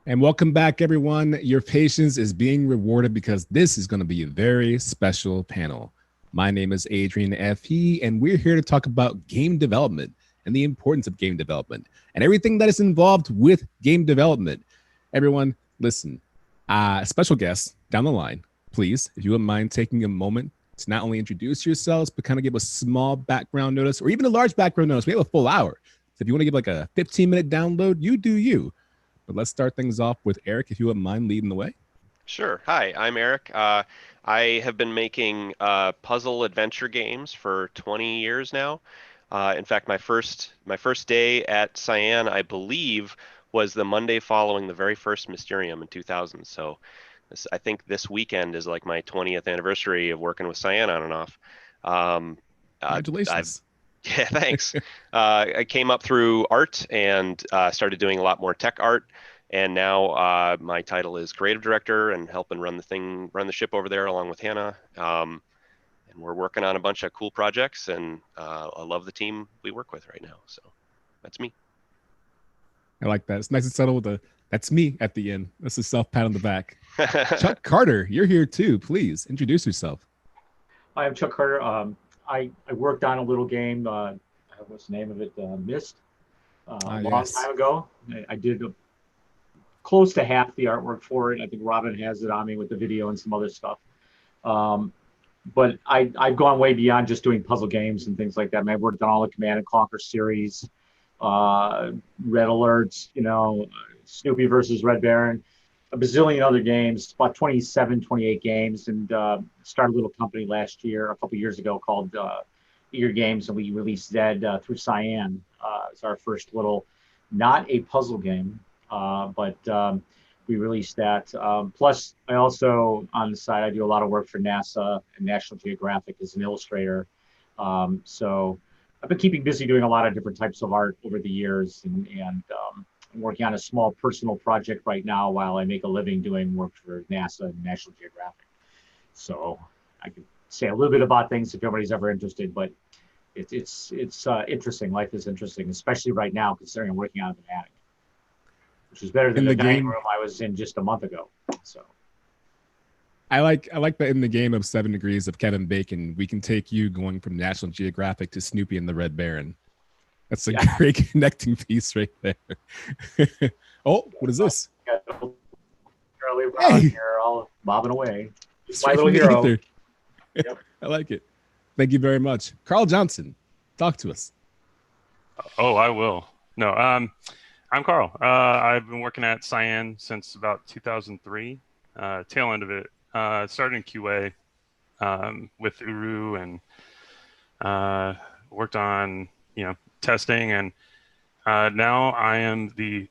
And welcome back, everyone. Your patience is being rewarded because this is going to be a very special panel. My name is Adrian F.E., and we're here to talk about game development and the importance of game development and everything that is involved with game development. Everyone, listen, special guests down the line, please, if you wouldn't mind taking a moment to not only introduce yourselves, but kind of give a small background notice or even a large background notice. We have a full hour. So if you want to give like a 15-minute download, you do you. But let's start things off with Eric, if you wouldn't mind leading the way. Sure. Hi, I'm Eric. I have been making puzzle adventure games for 20 years now. In fact, my first day at Cyan, I believe, was the Monday following the very first Mysterium in 2000. So I think this weekend is like my 20th anniversary of working with Cyan on and off. Congratulations. Yeah, thanks. I came up through art and started doing a lot more tech art. And now my title is creative director and helping run the ship over there along with Hannah. And we're working on a bunch of cool projects, and I love the team we work with right now. So that's me. I like that. It's nice and subtle with the "that's me" at the end. That's a self pat on the back. Chuck Carter, you're here too. Please introduce yourself. Hi, I'm Chuck Carter. I worked on a little game. What's the name of it? Myst. A long time ago. I did close to half the artwork for it. I think Robin has it on me with the video and some other stuff. But I've gone way beyond just doing puzzle games and things like that. I mean, I've worked on all the Command and Conquer series, Red Alerts, Snoopy versus Red Baron, a bazillion other games, about 27, 28 games, and started a little company a couple years ago called Eager Games, and we released Zed through Cyan. It's our first little, not a puzzle game, but we released that. Plus, I also, on the side, I do a lot of work for NASA and National Geographic as an illustrator. So I've been keeping busy doing a lot of different types of art over the years, and I'm working on a small personal project right now while I make a living doing work for NASA and National Geographic. So I can say a little bit about things if everybody's ever interested, but it's interesting. Life is interesting, especially right now, considering I'm working out of an attic, which is better than the dining room I was in just a month ago. So I like that in the game of 7 Degrees of Kevin Bacon, we can take you going from National Geographic to Snoopy and the Red Baron. That's a great connecting piece right there. Oh, what is this? Charlie Brown here, all bobbing away. My little hero. Yep. I like it. Thank you very much. Karl Johnson, talk to us. Oh, I will. No, I'm Karl. I've been working at Cyan since about 2003, tail end of it. Started in QA with Uru and worked on, testing. And now I am the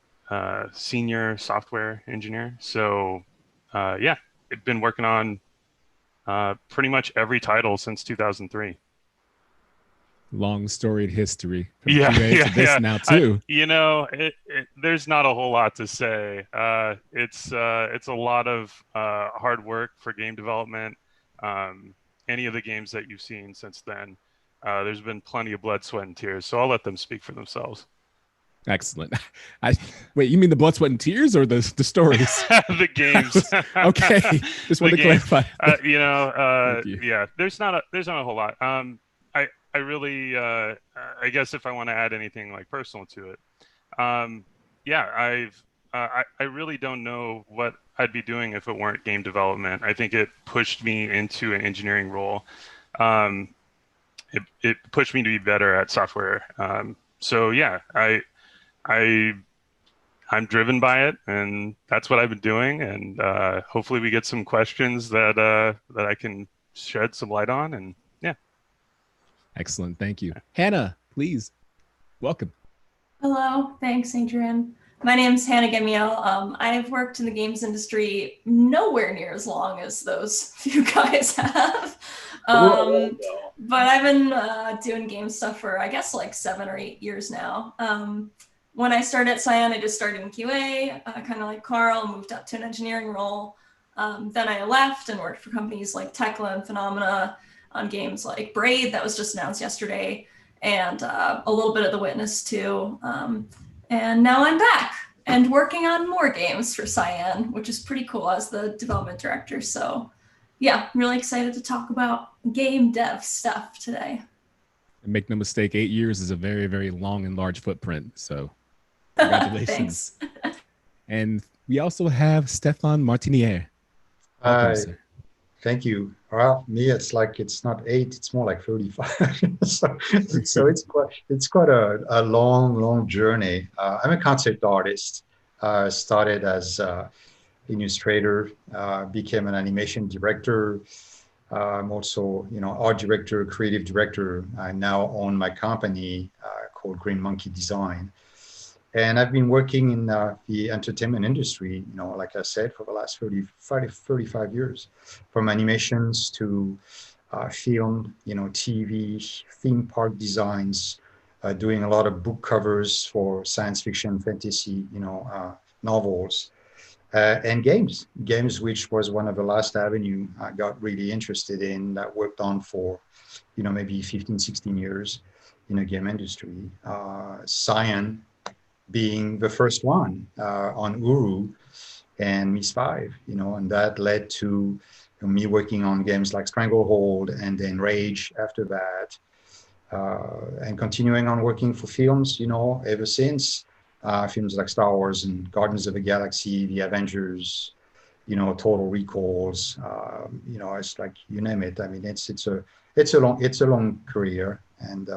senior software engineer. So, I've been working on pretty much every title since 2003. Long storied history from QA to this now too. There's not a whole lot to say. It's a lot of hard work for game development. Any of the games that you've seen since then, there's been plenty of blood, sweat, and tears. So I'll let them speak for themselves. Excellent. Wait, you mean the blood, sweat, and tears, or the stories? The games. Okay, just want to clarify. There's not a whole lot. I really, I guess if I want to add anything like personal to it, I really don't know what I'd be doing if it weren't game development. I think it pushed me into an engineering role. It pushed me to be better at software. I'm driven by it, and that's what I've been doing. And hopefully we get some questions that I can shed some light on. And excellent. Thank you. Hannah, please. Welcome. Hello. Thanks, Adrian. My name is Hannah Gamiel. I've worked in the games industry nowhere near as long as those few guys have. But I've been doing game stuff for, I guess, like 7 or 8 years now. When I started at Cyan, I just started in QA, kind of like Karl, moved up to an engineering role. Then I left and worked for companies like Tekla and Phenomena on games like Braid that was just announced yesterday, and a little bit of The Witness too. And now I'm back, and working on more games for Cyan, which is pretty cool as the development director. So yeah, I'm really excited to talk about game dev stuff today. And make no mistake, 8 years is a very, very long and large footprint. So congratulations. And we also have Stephan Martiniere. Welcome, sir. Thank you. Well, me, it's not 8; it's more like 35. so it's quite a long journey. I'm a concept artist. Started as illustrator, became an animation director. I'm also, art director, creative director. I now own my company called Green Monkey Design. And I've been working in the entertainment industry, like I said, for the last 35 years, from animations to film, TV, theme park designs, doing a lot of book covers for science fiction, fantasy, novels, and games, which was one of the last avenue I got really interested in, that worked on for, maybe 15, 16 years in the game industry. Cyan being the first one on Uru and Ms. 5, and that led to me working on games like Stranglehold and then Rage after that, and continuing on working for films, ever since. Films like Star Wars and Guardians of the Galaxy, The Avengers, Total Recalls, it's like, you name it. I mean, it's a long career, and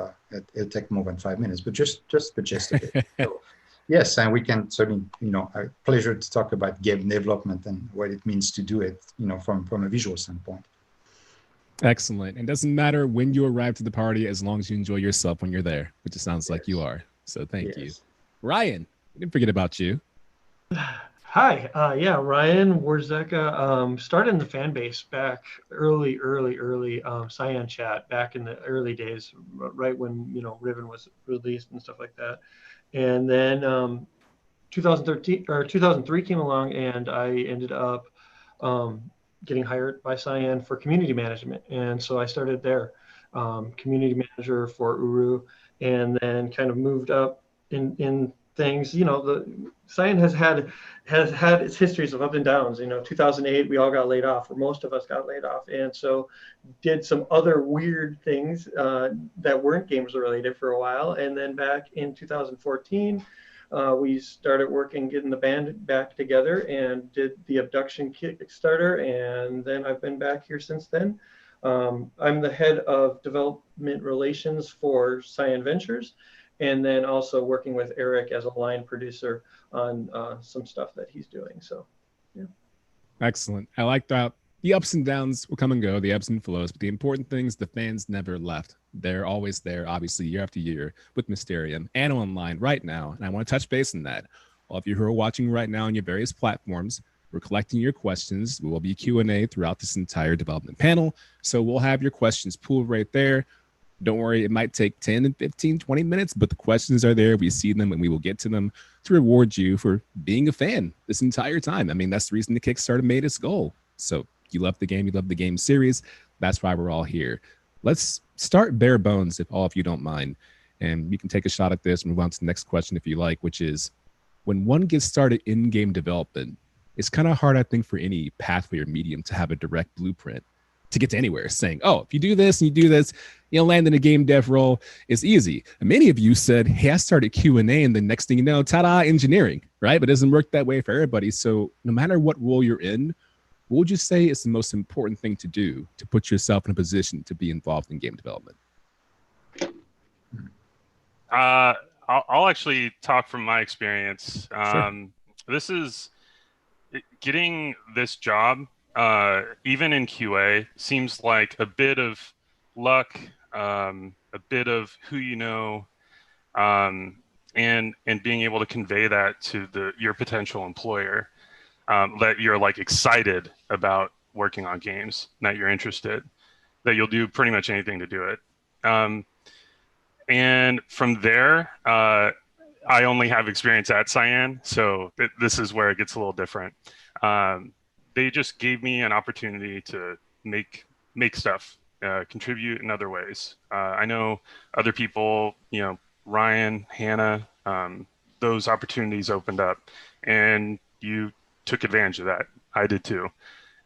it'll take more than 5 minutes, but just the gist of it. So, yes, and we can certainly, a pleasure to talk about game development and what it means to do it, from a visual standpoint. Excellent. And it doesn't matter when you arrive to the party, as long as you enjoy yourself when you're there, which it sounds like you are. So thank you. Ryan, we didn't forget about you. Hi, Ryan Warzecha. Started in the fan base back early Cyan chat back in the early days, right when Riven was released and stuff like that. And then 2013 or 2003 came along, and I ended up getting hired by Cyan for community management, and so I started there, community manager for Uru, and then kind of moved up in things. The Cyan has had its histories of up and downs. 2008 we all got laid off, or most of us got laid off, and so did some other weird things that weren't games related for a while. And then back in 2014 we started working, getting the band back together, and did the Abduction Kickstarter, and then I've been back here since then. I'm the head of development relations for Cyan Ventures, and then also working with Eric as a line producer on some stuff that he's doing. So, yeah. Excellent. I like that. The ups and downs will come and go, the ebbs and flows, but the important things, the fans never left. They're always there, obviously, year after year with Mysterium and online right now. And I want to touch base on that. All of you who are watching right now on your various platforms, we're collecting your questions. We will be Q&A throughout this entire development panel. So we'll have your questions pooled right there. Don't worry, it might take 10 and 15, 20 minutes, but the questions are there. We see them and we will get to them to reward you for being a fan this entire time. I mean, that's the reason the Kickstarter made its goal. So you love the game, you love the game series. That's why we're all here. Let's start bare bones, if all of you don't mind. And you can take a shot at this and move on to the next question if you like, which is, when one gets started in game development, it's kind of hard, I think, for any pathway or medium to have a direct blueprint to get to anywhere, saying, oh, if you do this and you do this, you'll land in a game dev role. It's easy. And many of you said, hey, I started Q&A, and the next thing you know, ta-da, engineering, right? But it doesn't work that way for everybody. So no matter what role you're in, what would you say is the most important thing to do to put yourself in a position to be involved in game development? I'll actually talk from my experience. Sure. This is getting this job, even in QA, seems like a bit of luck, a bit of who you know, and being able to convey that to your potential employer, that you're like excited about working on games, that you're interested, that you'll do pretty much anything to do it. And from there, I only have experience at Cyan, so this is where it gets a little different. They just gave me an opportunity to make stuff, contribute in other ways. I know other people, Ryan, Hannah, those opportunities opened up, and you took advantage of that. I did too.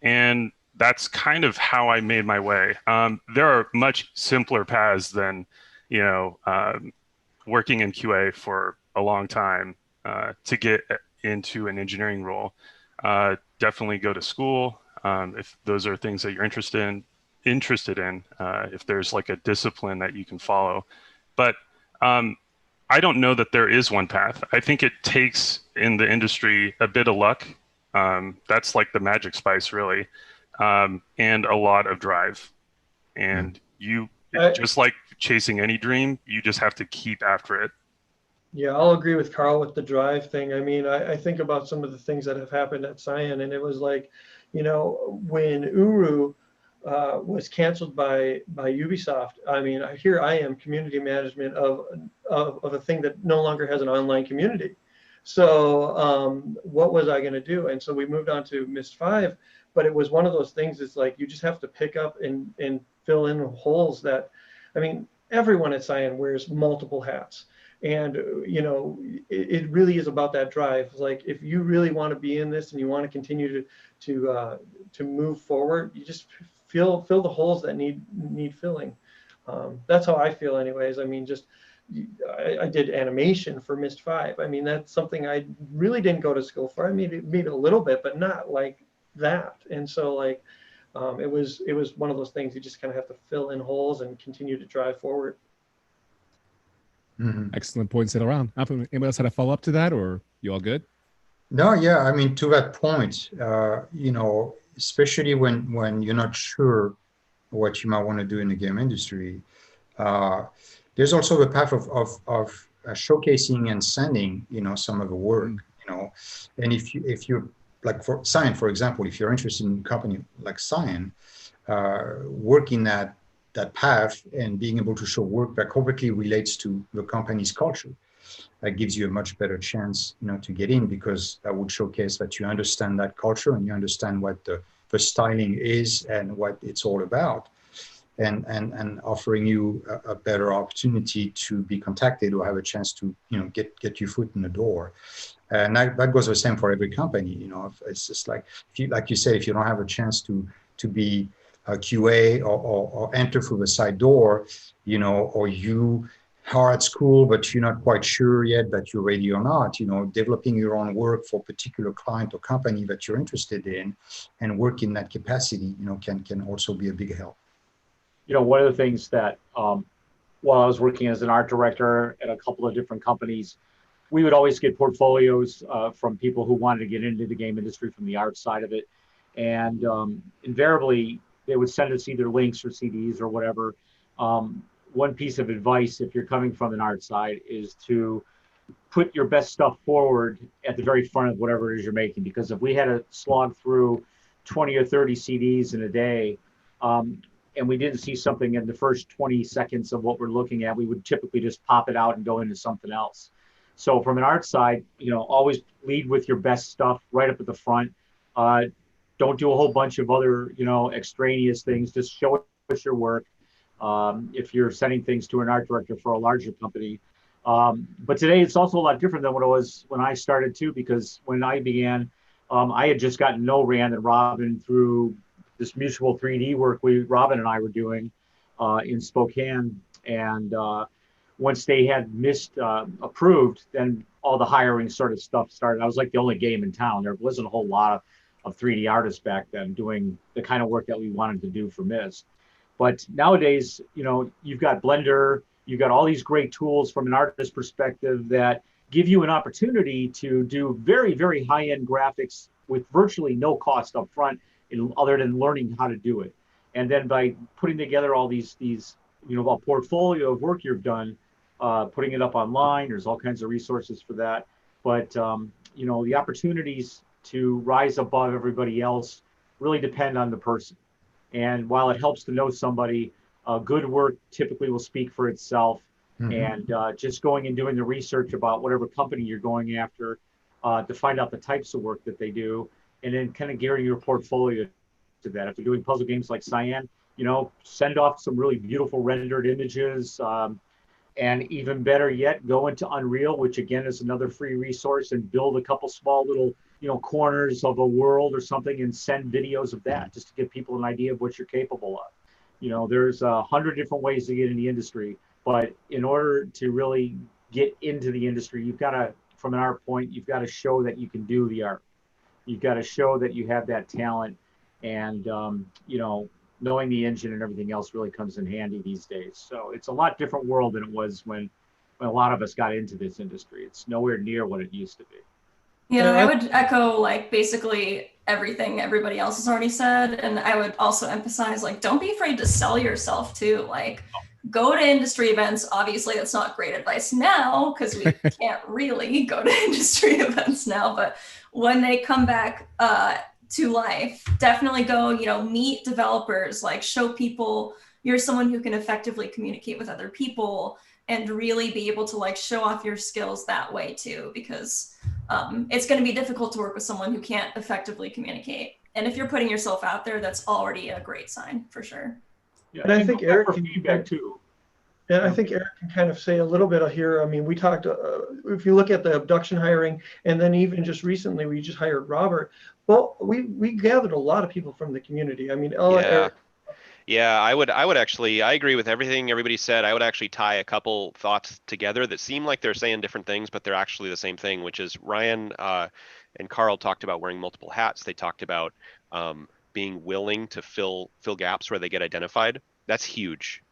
And that's kind of how I made my way. There are much simpler paths than, working in QA for a long time to get into an engineering role. Definitely go to school if those are things that you're interested in. If there's like a discipline that you can follow, but I don't know that there is one path. I think it takes in the industry a bit of luck. That's like the magic spice, really, and a lot of drive. And just like chasing any dream, you just have to keep after it. Yeah, I'll agree with Karl with the drive thing. I mean, I think about some of the things that have happened at Cyan, and it was like, when Uru was canceled by Ubisoft. I mean, here I am, community management of a thing that no longer has an online community. So what was I going to do? And so we moved on to Myst 5, but it was one of those things. It's like you just have to pick up and fill in holes that, I mean, everyone at Cyan wears multiple hats. And, it really is about that drive. Like, if you really want to be in this and you want to continue to move forward, you just fill the holes that need filling. That's how I feel anyways. I mean, I did animation for Myst 5. I mean, that's something I really didn't go to school for. I made a little bit, but not like that. And so like, it was one of those things you just kind of have to fill in holes and continue to drive forward. Mm-hmm. Excellent point set around. Anybody else had a follow up to that, or you all good? No, yeah. I mean, to that point, especially when you're not sure what you might want to do in the game industry, there's also the path of showcasing and sending, some of the work, and if you're like for Cyan, for example, if you're interested in a company like Cyan, working that path and being able to show work that correctly relates to the company's culture, that gives you a much better chance, to get in, because that would showcase that you understand that culture and you understand what the styling is and what it's all about, and offering you a better opportunity to be contacted or have a chance to, get your foot in the door. And that goes the same for every company. It's just like, like you said, if you don't have a chance to be a QA or enter through the side door, or you are at school, but you're not quite sure yet that you're ready or not, developing your own work for a particular client or company that you're interested in and work in that capacity, can also be a big help. One of the things that, while I was working as an art director at a couple of different companies, we would always get portfolios from people who wanted to get into the game industry from the art side of it. And invariably, they would send us either links or CDs or whatever. One piece of advice, if you're coming from an art side, is to put your best stuff forward at the very front of whatever it is you're making. Because if we had to slog through 20 or 30 CDs in a day, and we didn't see something in the first 20 seconds of what we're looking at, we would typically just pop it out and go into something else. So from an art side, always lead with your best stuff right up at the front. Don't do a whole bunch of other, extraneous things. Just show us your work. If you're sending things to an art director for a larger company. But today it's also a lot different than what it was when I started too, because when I began, I had just gotten to know Rand and Robin through this mutual 3D work Robin and I were doing in Spokane. And once they had Myst approved, then all the hiring sort of stuff started. I was like the only game in town. There wasn't a whole lot of 3D artists back then doing the kind of work that we wanted to do for Myst. But nowadays, you've got Blender, you've got all these great tools from an artist perspective that give you an opportunity to do very, very high-end graphics with virtually no cost up front, other than learning how to do it. And then by putting together all these a portfolio of work you've done, putting it up online, there's all kinds of resources for that. But, the opportunities to rise above everybody else really depend on the person. And while it helps to know somebody, good work typically will speak for itself. Mm-hmm. And just going and doing the research about whatever company you're going after to find out the types of work that they do, and then kind of gearing your portfolio to that. If you're doing puzzle games like Cyan, send off some really beautiful rendered images. And even better yet, go into Unreal, which again is another free resource, and build a couple small little, corners of a world or something, and send videos of that just to give people an idea of what you're capable of. There's 100 different ways to get in the industry, but in order to really get into the industry, you've got to, from an art point, you've got to show that you can do the art. You've got to show that you have that talent, and knowing the engine and everything else really comes in handy these days. So it's a lot different world than it was when a lot of us got into this industry. It's nowhere near what it used to be. Yeah, I would echo like basically everything everybody else has already said. And I would also emphasize, like, don't be afraid to sell yourself too. Like, go to industry events. Obviously, that's not great advice now because we can't really go to industry events now. But when they come back to life, definitely go, meet developers, like show people you're someone who can effectively communicate with other people and really be able to like show off your skills that way too, because it's going to be difficult to work with someone who can't effectively communicate. And if you're putting yourself out there, that's already a great sign for sure. Yeah, and I think Eric can feedback too. And I think Eric can kind of say a little bit here. I mean, we talked, if you look at the abduction hiring, and then even just recently, we just hired Robert. Well, we gathered a lot of people from the community. I mean, Eric. Yeah, I would actually, I agree with everything everybody said. I would actually tie a couple thoughts together that seem like they're saying different things, but they're actually the same thing, which is Ryan and Karl talked about wearing multiple hats. They talked about being willing to fill gaps where they get identified. That's huge.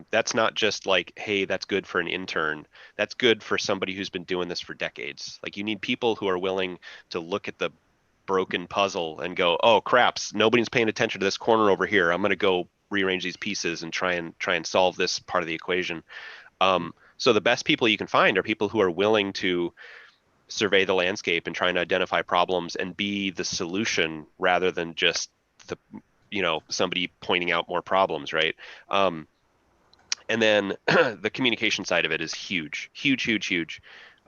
That's not just like, hey, that's good for an intern. That's good for somebody who's been doing this for decades. Like, you need people who are willing to look at the broken puzzle and go, oh, craps, nobody's paying attention to this corner over here. I'm going to go rearrange these pieces and try and solve this part of the equation. So the best people you can find are people who are willing to survey the landscape and try and identify problems and be the solution rather than just the somebody pointing out more problems, right? And then the communication side of it is huge.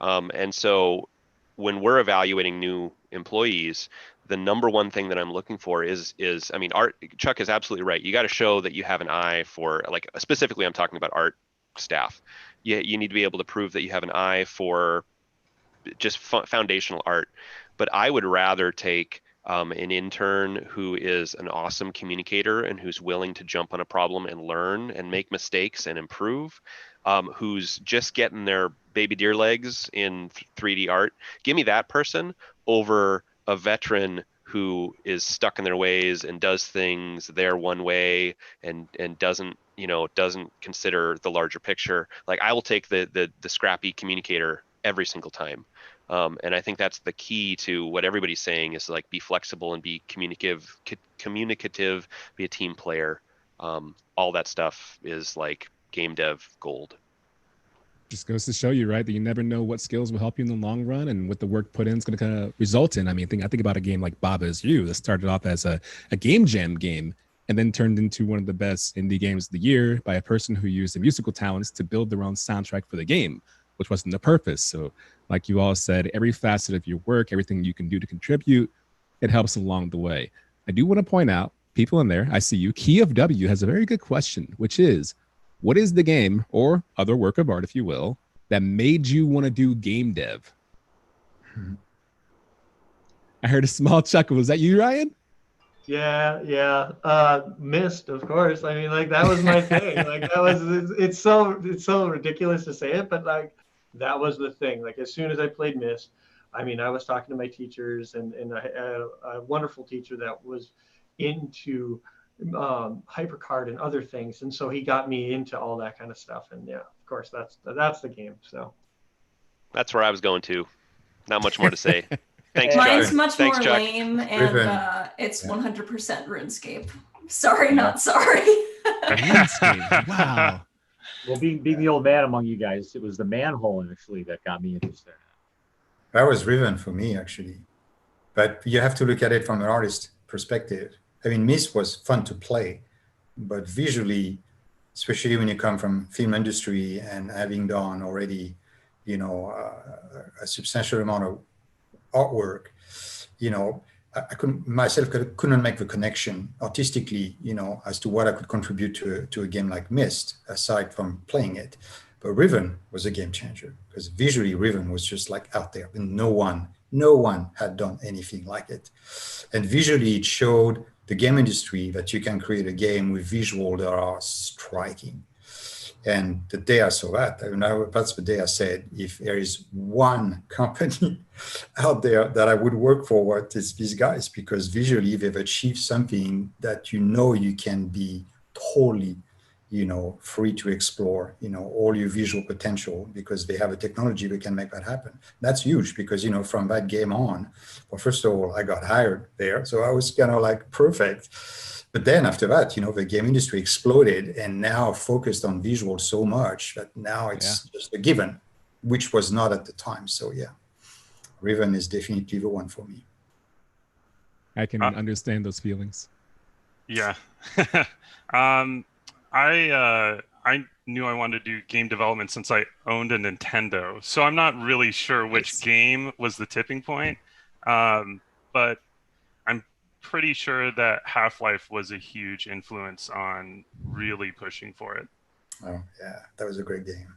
And so when we're evaluating new employees, the number one thing that I'm looking for is I mean, Chuck is absolutely right. You got to show that you have an eye for, like, specifically I'm talking about art staff. You need to be able to prove that you have an eye for just foundational art. But I would rather take an intern who is an awesome communicator and who's willing to jump on a problem and learn and make mistakes and improve, who's just getting their baby deer legs in 3D art. Give me that person over a veteran who is stuck in their ways and does things their one way and doesn't consider the larger picture. Like, I will take the scrappy communicator every single time. And I think that's the key to what everybody's saying is, like, be flexible and be communicative, be a team player. All that stuff is like game dev gold. Just goes to show you, right, that you never know what skills will help you in the long run and what the work put in is going to kind of result in. I mean, I think about a game like Baba Is You that started off as a game jam game and then turned into one of the best indie games of the year by a person who used the musical talents to build their own soundtrack for the game, which wasn't the purpose. So like you all said, every facet of your work, everything you can do to contribute, it helps along the way. I do want to point out, people in there, I see you, Key of W has a very good question, which is, what is the game or other work of art, if you will, that made you want to do game dev? I heard a small chuckle. Was that you, Ryan? Yeah. Myst, of course. I mean, like, that was my thing. Like, that was, it's so ridiculous to say it, but like, that was the thing. Like, as soon as I played Myst, I mean, I was talking to my teachers, and I had a wonderful teacher that was into HyperCard and other things, and so he got me into all that kind of stuff. And yeah, of course, that's the game. So that's where I was going to. Not much more to say. Thanks, Mine's Chuck. much Thanks, more Chuck. lame, and it's 100% RuneScape. Sorry, not sorry. RuneScape. Wow. Well, being the old man among you guys, it was the manhole actually that got me interested. That was Riven for me, actually. But you have to look at it from an artist perspective. I mean, Myst was fun to play, but visually, especially when you come from film industry and having done already, a substantial amount of artwork, I couldn't make the connection artistically, as to what I could contribute to a game like Myst, aside from playing it. But Riven was a game changer because visually Riven was just like out there, and no one had done anything like it. And visually it showed the game industry that you can create a game with visual that are striking. And the day I saw that, that's the day I said, if there is one company out there that I would work for, it is these guys, because visually they've achieved something that you can be totally, free to explore, all your visual potential, because they have a technology that can make that happen. That's huge because, from that game on, well, first of all, I got hired there. So I was kind of like perfect. But then after that, the game industry exploded and now focused on visual so much that now it's just a given, which was not at the time. So yeah, Riven is definitely the one for me. I can understand those feelings. Yeah. I knew I wanted to do game development since I owned a Nintendo. So I'm not really sure which game was the tipping point. But I'm pretty sure that Half-Life was a huge influence on really pushing for it. Oh yeah, that was a great game.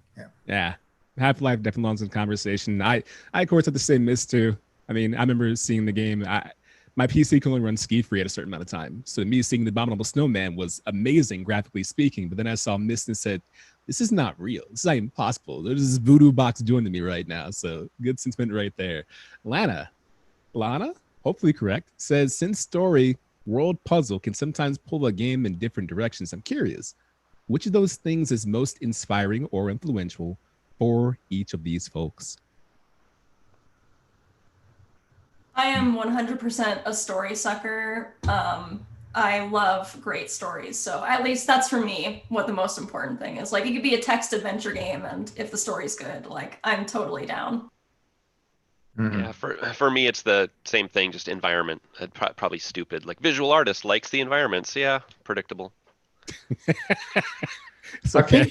Yeah, Half-Life definitely belongs in the conversation. I of course had the same miss too. I mean, I remember seeing the game. My PC can only run Ski Free at a certain amount of time, so me seeing the Abominable Snowman was amazing, graphically speaking. But then I saw Mist and said, "This is not real. This is not even possible. There's this voodoo box doing to me right now." So good sentiment right there. Lana, hopefully correct, says, since story world puzzle can sometimes pull a game in different directions, I'm curious, which of those things is most inspiring or influential for each of these folks? I am 100% a story sucker. I love great stories. So at least that's for me what the most important thing is. Like, it could be a text adventure game, and if the story's good, like, I'm totally down. Mm-hmm. Yeah, for me, it's the same thing, just environment. Probably stupid. Like, visual artist likes the environments. Yeah, predictable. It's okay.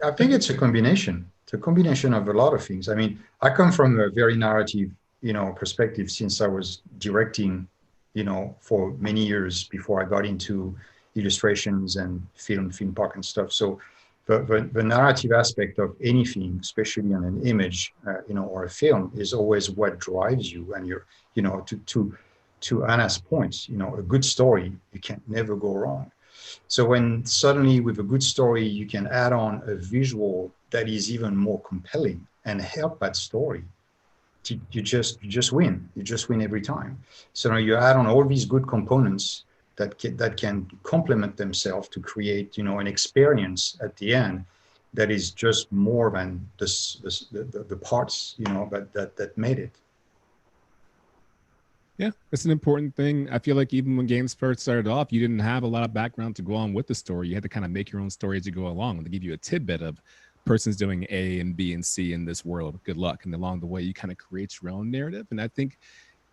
I think it's a combination. It's a combination of a lot of things. I mean, I come from a very narrative, perspective since I was directing, for many years before I got into illustrations and film park and stuff. So the narrative aspect of anything, especially on an image, or a film, is always what drives you. And you're, to Anna's points, a good story, you can never go wrong. So when suddenly with a good story, you can add on a visual that is even more compelling and help that story, you just win. You just win every time. So now you add on all these good components that can complement themselves to create, an experience at the end that is just more than the parts, that made it. Yeah, it's an important thing. I feel like even when games first started off, you didn't have a lot of background to go on with the story. You had to kind of make your own story as you go along. To give you a tidbit of person's doing A and B and C in this world, good luck. And along the way, you kind of create your own narrative. And I think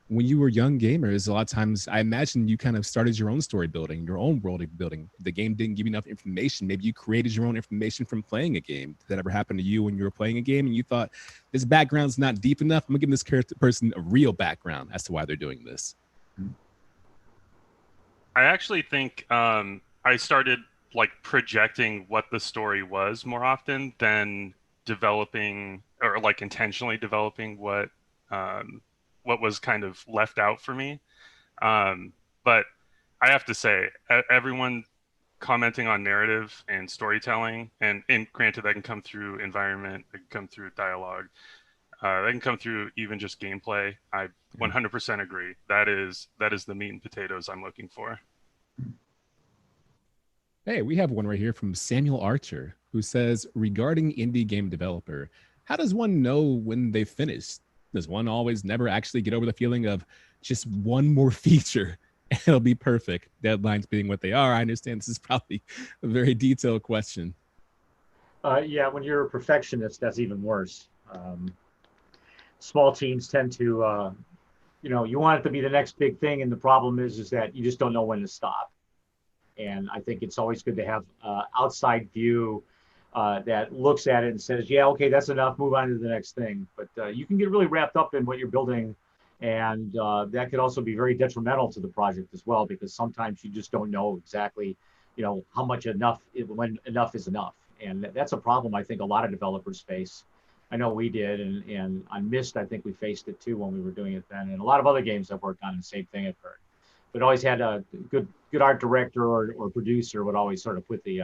when you were young gamers, a lot of times, I imagine you kind of started your own story building, your own world building. The game didn't give you enough information. Maybe you created your own information from playing a game. Did that ever happen to you when you were playing a game and you thought, this background's not deep enough? I'm gonna give this person a real background as to why they're doing this. I actually think I started like projecting what the story was more often than developing or like intentionally developing what was kind of left out for me. But I have to say, everyone commenting on narrative and storytelling, and granted, that can come through environment, it can come through dialogue, that can come through even just gameplay. I 100% agree. That is the meat and potatoes I'm looking for. Hey, we have one right here from Samuel Archer, who says, regarding indie game developer, how does one know when they've finished? Does one always never actually get over the feeling of just one more feature and it'll be perfect? Deadlines being what they are. I understand this is probably a very detailed question. Yeah, when you're a perfectionist, that's even worse. Small teams tend to, you want it to be the next big thing, and the problem is that you just don't know when to stop. And I think it's always good to have an outside view that looks at it and says, yeah, okay, that's enough, move on to the next thing. But you can get really wrapped up in what you're building, and that could also be very detrimental to the project as well, because sometimes you just don't know exactly, how much when enough is enough. and that's a problem I think a lot of developers face. I know we did, and on Myst, I think we faced it too when we were doing it then, and a lot of other games I've worked on, the same thing I've heard. But always had a good art director or producer would always sort of put the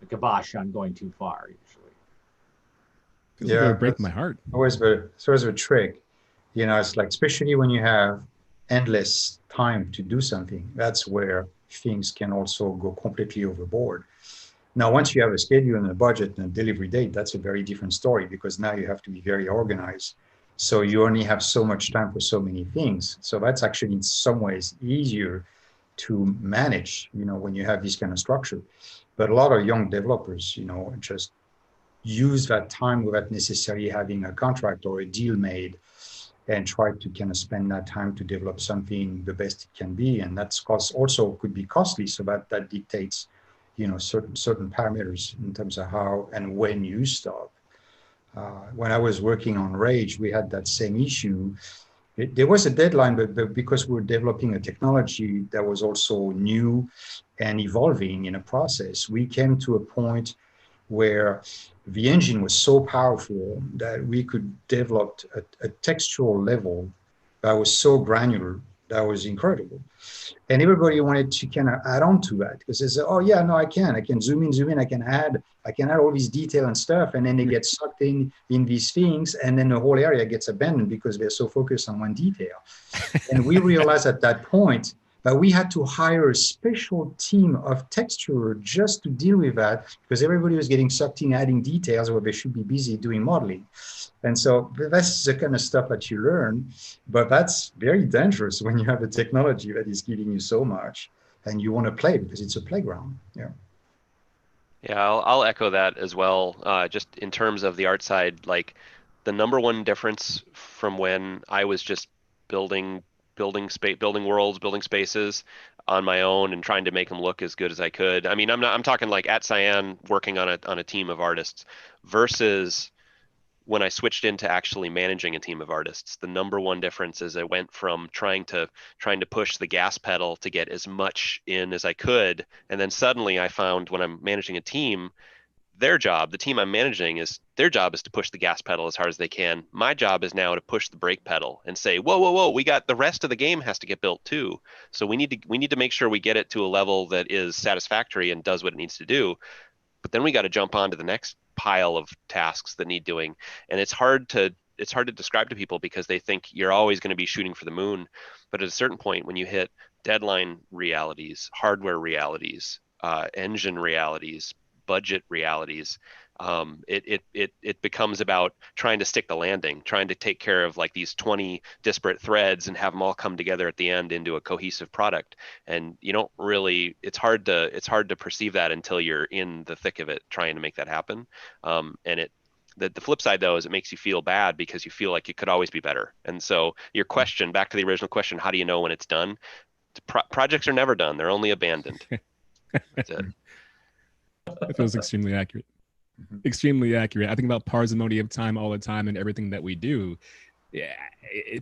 kibosh on going too far usually. Feels like it would break my heart. Always the trick, you know. It's like, especially when you have endless time to do something, that's where things can also go completely overboard. Now, once you have a schedule and a budget and a delivery date, that's a very different story, because now you have to be very organized. So you only have so much time for so many things. So that's actually in some ways easier to manage, you know, when you have this kind of structure. But a lot of young developers, you know, just use that time without necessarily having a contract or a deal made, and try to kind of spend that time to develop something the best it can be. And that's also could be costly. So that dictates, you know, certain parameters in terms of how and when you stop. When I was working on Rage, we had that same issue. There was a deadline, but because we were developing a technology that was also new and evolving in a process, we came to a point where the engine was so powerful that we could develop a textual level that was so granular, that was incredible. And everybody wanted to kind of add on to that, because they said, oh yeah, no, I can zoom in, I can add all these detail and stuff. And then they get sucked in these things. And then the whole area gets abandoned because they're so focused on one detail. And we realized at that point that we had to hire a special team of texturer just to deal with that, because everybody was getting sucked in adding details where they should be busy doing modeling. And so that's the kind of stuff that you learn, but that's very dangerous when you have a technology that is giving you so much and you want to play because it's a playground. Yeah. Yeah, I'll echo that as well. Just in terms of the art side, like the number one difference from when I was just building worlds, building spaces on my own and trying to make them look as good as I could. I mean, I'm talking like at Cyan working on a team of artists versus when I switched into actually managing a team of artists. The number one difference is I went from trying to push the gas pedal to get as much in as I could, and then suddenly I found when I'm managing a team, the team I'm managing, their job is to push the gas pedal as hard as they can. My job is now to push the brake pedal and say, whoa, we got the rest of the game has to get built too. So we need to make sure we get it to a level that is satisfactory and does what it needs to do. But then we got to jump on to the next pile of tasks that need doing. And it's hard to describe to people because they think you're always going to be shooting for the moon. But at a certain point, when you hit deadline realities, hardware realities, engine realities, budget realities, it becomes about trying to stick the landing, trying to take care of like these 20 disparate threads and have them all come together at the end into a cohesive product. And you don't really, it's hard to perceive that until you're in the thick of it trying to make that happen. And the flip side though is it makes you feel bad because you feel like it could always be better. And so your question, back to the original question, how do you know when it's done? Projects are never done, they're only abandoned. That's it. That feels extremely accurate. Extremely accurate. I think about parsimony of time all the time and everything that we do. Yeah,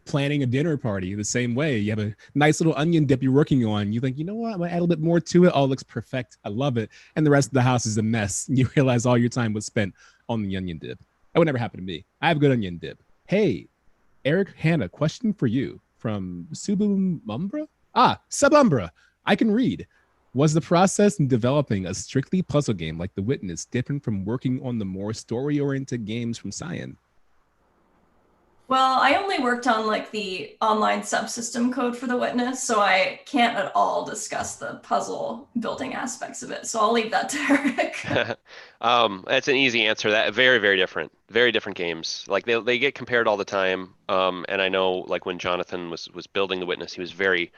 planning a dinner party the same way. You have a nice little onion dip you're working on. You think, you know what, I'm gonna add a little bit more to it. Oh, it looks perfect. I love it. And the rest of the house is a mess. And you realize all your time was spent on the onion dip. That would never happen to me. I have good onion dip. Hey, Eric, Hannah, question for you from Subumbra? Subumbra. I can read. Was the process in developing a strictly puzzle game like The Witness different from working on the more story-oriented games from Cyan? Well, I only worked on like the online subsystem code for The Witness, so I can't at all discuss the puzzle building aspects of it. So I'll leave that to Eric. That's an easy answer. That very, very different games. Like they get compared all the time. And I know like when Jonathan was building The Witness, he was very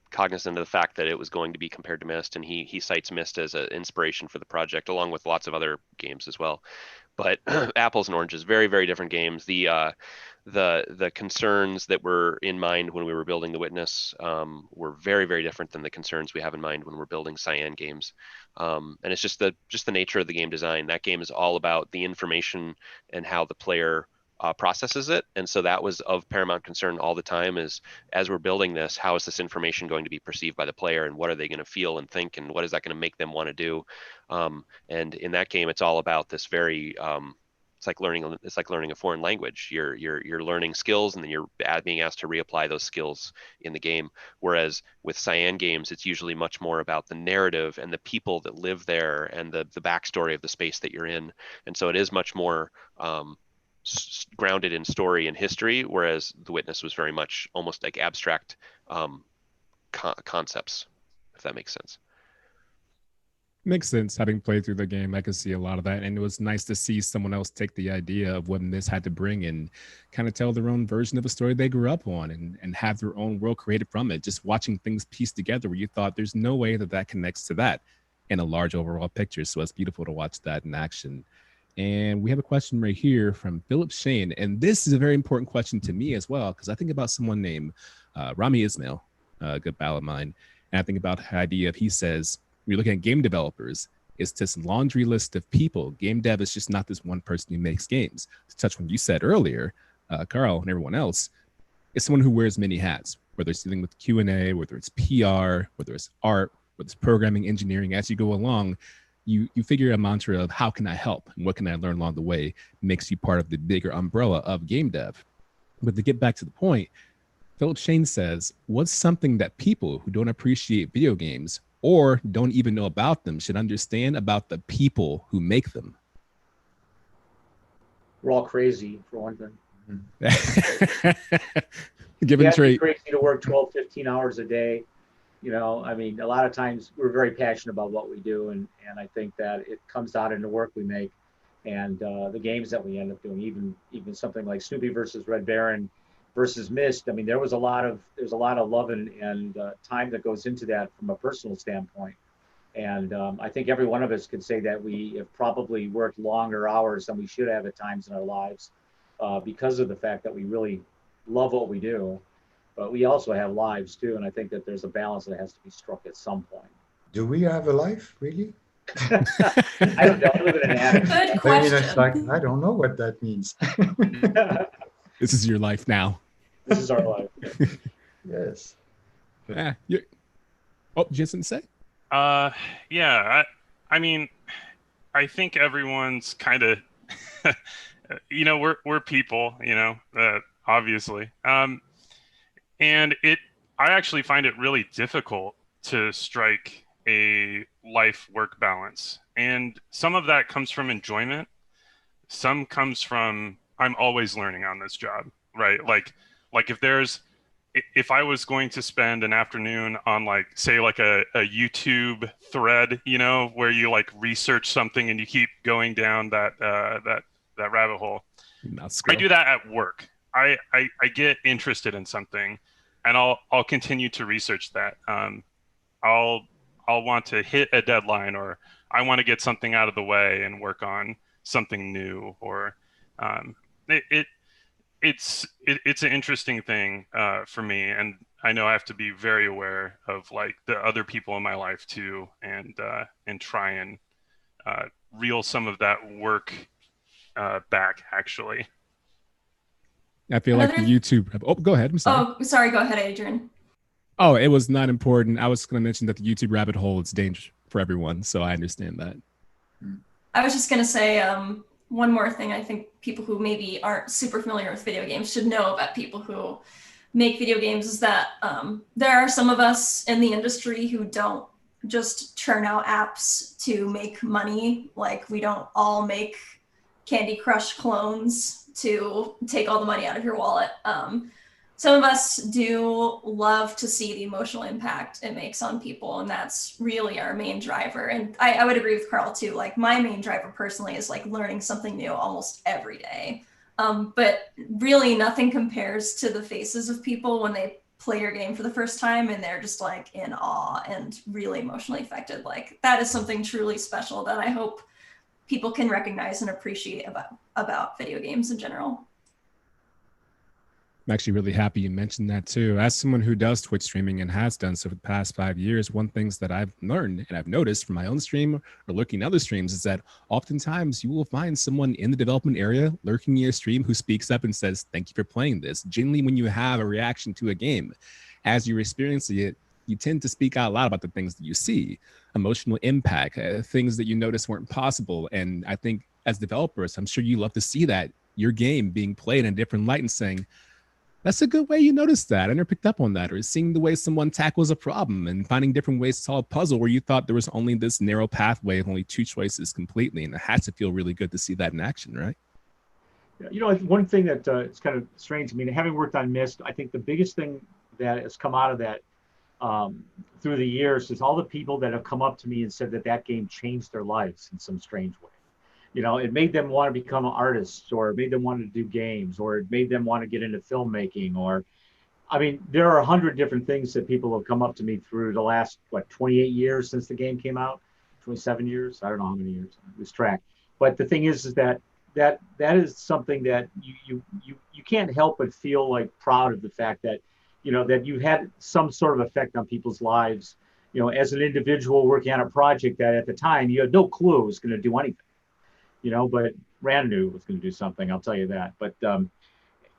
cognizant of the fact that it was going to be compared to Myst, and he cites Myst as an inspiration for the project, along with lots of other games as well. But apples and oranges, very, very different games. The concerns that were in mind when we were building The Witness were very, very different than the concerns we have in mind when we're building Cyan games. And it's just the nature of the game design. That game is all about the information and how the player processes it. And so that was of paramount concern all the time, is as we're building this, how is this information going to be perceived by the player, and what are they going to feel and think, and what is that going to make them want to do? And in that game, it's all about this very it's like learning a foreign language. You're learning skills, and then you're being asked to reapply those skills in the game. Whereas with Cyan games, it's usually much more about the narrative and the people that live there and the backstory of the space that you're in. And so it is much more grounded in story and history, whereas The Witness was very much almost like abstract concepts, if that makes sense. Makes sense. Having played through the game, I could see a lot of that. And it was nice to see someone else take the idea of what this had to bring and kind of tell their own version of a story they grew up on, and have their own world created from it. Just watching things pieced together where you thought there's no way that connects to that in a large overall picture. So it's beautiful to watch that in action. And we have a question right here from Philip Shane. And this is a very important question to me as well, because I think about someone named Rami Ismail, a good pal of mine. And I think about the idea of, he says, when you're looking at game developers, it's this laundry list of people. Game dev is just not this one person who makes games. To touch on what you said earlier, Karl and everyone else, it's someone who wears many hats, whether it's dealing with Q&A, whether it's PR, whether it's art, whether it's programming, engineering. As you go along, you figure a mantra of how can I help and what can I learn along the way, makes you part of the bigger umbrella of game dev. But to get back to the point, Philip Shane says, what's something that people who don't appreciate video games or don't even know about them should understand about the people who make them? We're all crazy, for one thing. Given trait. Crazy to work 12, 15 hours a day. You know, I mean, a lot of times we're very passionate about what we do, and I think that it comes out in the work we make, and the games that we end up doing. Even something like Snoopy versus Red Baron versus Myst. I mean, there's a lot of love and time that goes into that from a personal standpoint. And I think every one of us could say that we have probably worked longer hours than we should have at times in our lives because of the fact that we really love what we do. But we also have lives too, and I think that there's a balance that has to be struck at some point. Do we have a life, really? I don't know. I live in an attic. Good question. I mean, it's like, I don't know what that means. This is your life now. This is our life. Yes. Yeah. Oh, just didn't say? Yeah. I mean, I think everyone's kind of, we're people, obviously. And I actually find it really difficult to strike a life-work balance. And some of that comes from enjoyment. Some comes from, I'm always learning on this job, right? Like if I was going to spend an afternoon on a YouTube thread, where you research something and you keep going down that rabbit hole. I do that at work. I get interested in something, and I'll continue to research that. I'll want to hit a deadline, or I want to get something out of the way and work on something new, or it's an interesting thing for me, and I know I have to be very aware of the other people in my life too, and try and reel some of that work back, actually. I feel like the YouTube. Oh, go ahead. I'm sorry. Oh, sorry. Go ahead, Adrian. Oh, it was not important. I was going to mention that the YouTube rabbit hole is dangerous for everyone, so I understand that. I was just going to say one more thing. I think people who maybe aren't super familiar with video games should know about people who make video games is that there are some of us in the industry who don't just churn out apps to make money. Like, we don't all make Candy Crush clones to take all the money out of your wallet. Some of us do love to see the emotional impact it makes on people, and that's really our main driver. And I would agree with Karl too. My main driver personally is learning something new almost every day. But really nothing compares to the faces of people when they play your game for the first time and they're just in awe and really emotionally affected. That is something truly special that I hope people can recognize and appreciate about video games in general. I'm actually really happy you mentioned that too. As someone who does Twitch streaming and has done so for the past 5 years, one things that I've learned and I've noticed from my own stream or looking at other streams is that oftentimes you will find someone in the development area lurking in your stream who speaks up and says, "Thank you for playing this." Generally, when you have a reaction to a game, as you're experiencing it, you tend to speak out loud about the things that you see, emotional impact, things that you notice weren't possible. And I think as developers, I'm sure you love to see that your game being played in a different light and saying, "That's a good way you noticed that. I never picked up on that." Or seeing the way someone tackles a problem and finding different ways to solve a puzzle where you thought there was only this narrow pathway of only two choices completely. And it has to feel really good to see that in action, right? You know, one thing that it's kind of strange to me, having worked on Myst, I think the biggest thing that has come out of that through the years is all the people that have come up to me and said that that game changed their lives in some strange way. You know, it made them want to become artists, or it made them want to do games, or it made them want to get into filmmaking, or, I mean, there are 100 different things that people have come up to me through the last, 28 years since the game came out, 27 years, I don't know how many years, I lose track. But the thing is that is something that you can't help but feel like proud of the fact that, you know, that you had some sort of effect on people's lives, you know, as an individual working on a project that at the time you had no clue it was going to do anything. You know, but Rand knew it was going to do something, I'll tell you that. But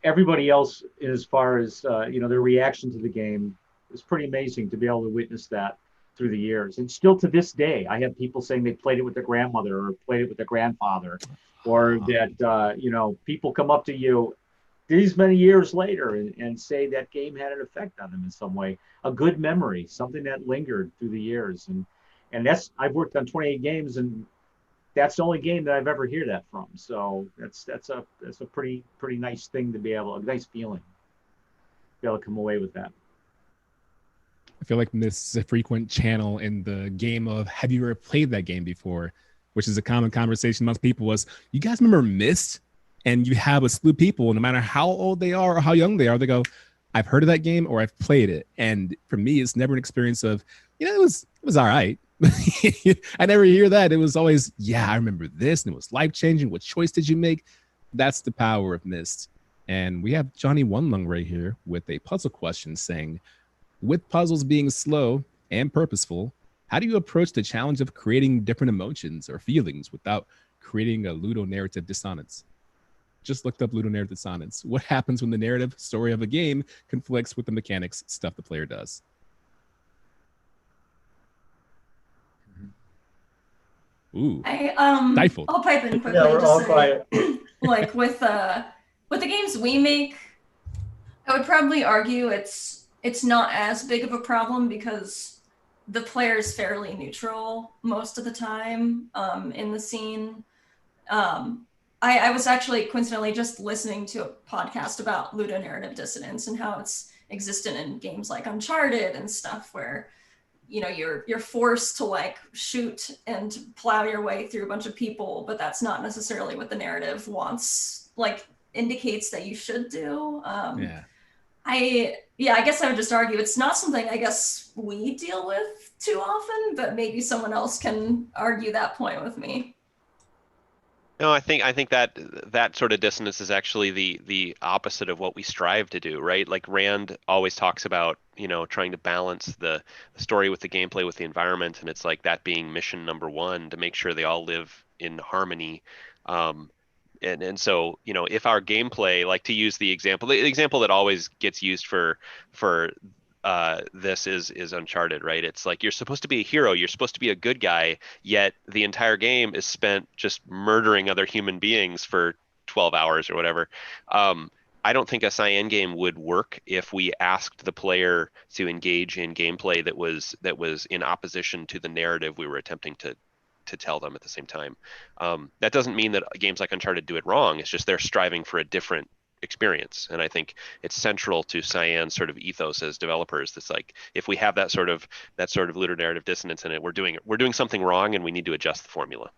everybody else, as far as, you know, their reaction to the game is pretty amazing to be able to witness that through the years. And still to this day, I have people saying they played it with their grandmother or played it with their grandfather, or that, you know, people come up to you these many years later and say that game had an effect on them in some way, a good memory, something that lingered through the years. And that's, I've worked on 28 games, and that's the only game that I've ever heard that from. So that's a pretty nice thing to be able, a nice feeling, to be able to come away with that. I feel like this is a frequent channel in the game of, have you ever played that game before? Which is a common conversation amongst people was, you guys remember Myst? And you have a slew of people, no matter how old they are or how young they are, they go, "I've heard of that game," or "I've played it." And for me, it's never an experience of, you know, it was all right. I never hear that. It was always, "Yeah, I remember this, and it was life-changing. What choice did you make?" That's the power of Myst. And we have Johnny One Lung right here with a puzzle question saying, with puzzles being slow and purposeful, how do you approach the challenge of creating different emotions or feelings without creating a ludonarrative dissonance? Just looked up ludonarrative dissonance. What happens when the narrative story of a game conflicts with the mechanics stuff the player does? Ooh, stifled. I'll pipe in quickly. Yeah, we're all quiet. Like with the games we make, I would probably argue it's not as big of a problem because the player is fairly neutral most of the time in the scene. I was actually coincidentally just listening to a podcast about ludonarrative dissonance and how it's existent in games like Uncharted and stuff, where, you know, you're forced to like shoot and plow your way through a bunch of people, but that's not necessarily what the narrative wants, like indicates that you should do. I guess I would just argue it's not something I guess we deal with too often, but maybe someone else can argue that point with me. No, I think that sort of dissonance is actually the opposite of what we strive to do, right? Like Rand always talks about, you know, trying to balance the story with the gameplay with the environment, and it's like that being mission number one, to make sure they all live in harmony. And so, you know, if our gameplay, like, to use the example that always gets used for this is Uncharted, right? It's like you're supposed to be a hero, you're supposed to be a good guy, yet the entire game is spent just murdering other human beings for 12 hours or whatever. I don't think a Cyan game would work if we asked the player to engage in gameplay that was in opposition to the narrative we were attempting to tell them at the same time. That doesn't mean that games like Uncharted do it wrong. It's just they're striving for a different experience, and I think it's central to Cyan's sort of ethos as developers. That's like, if we have that sort of ludonarrative dissonance in it, we're doing something wrong, and we need to adjust the formula.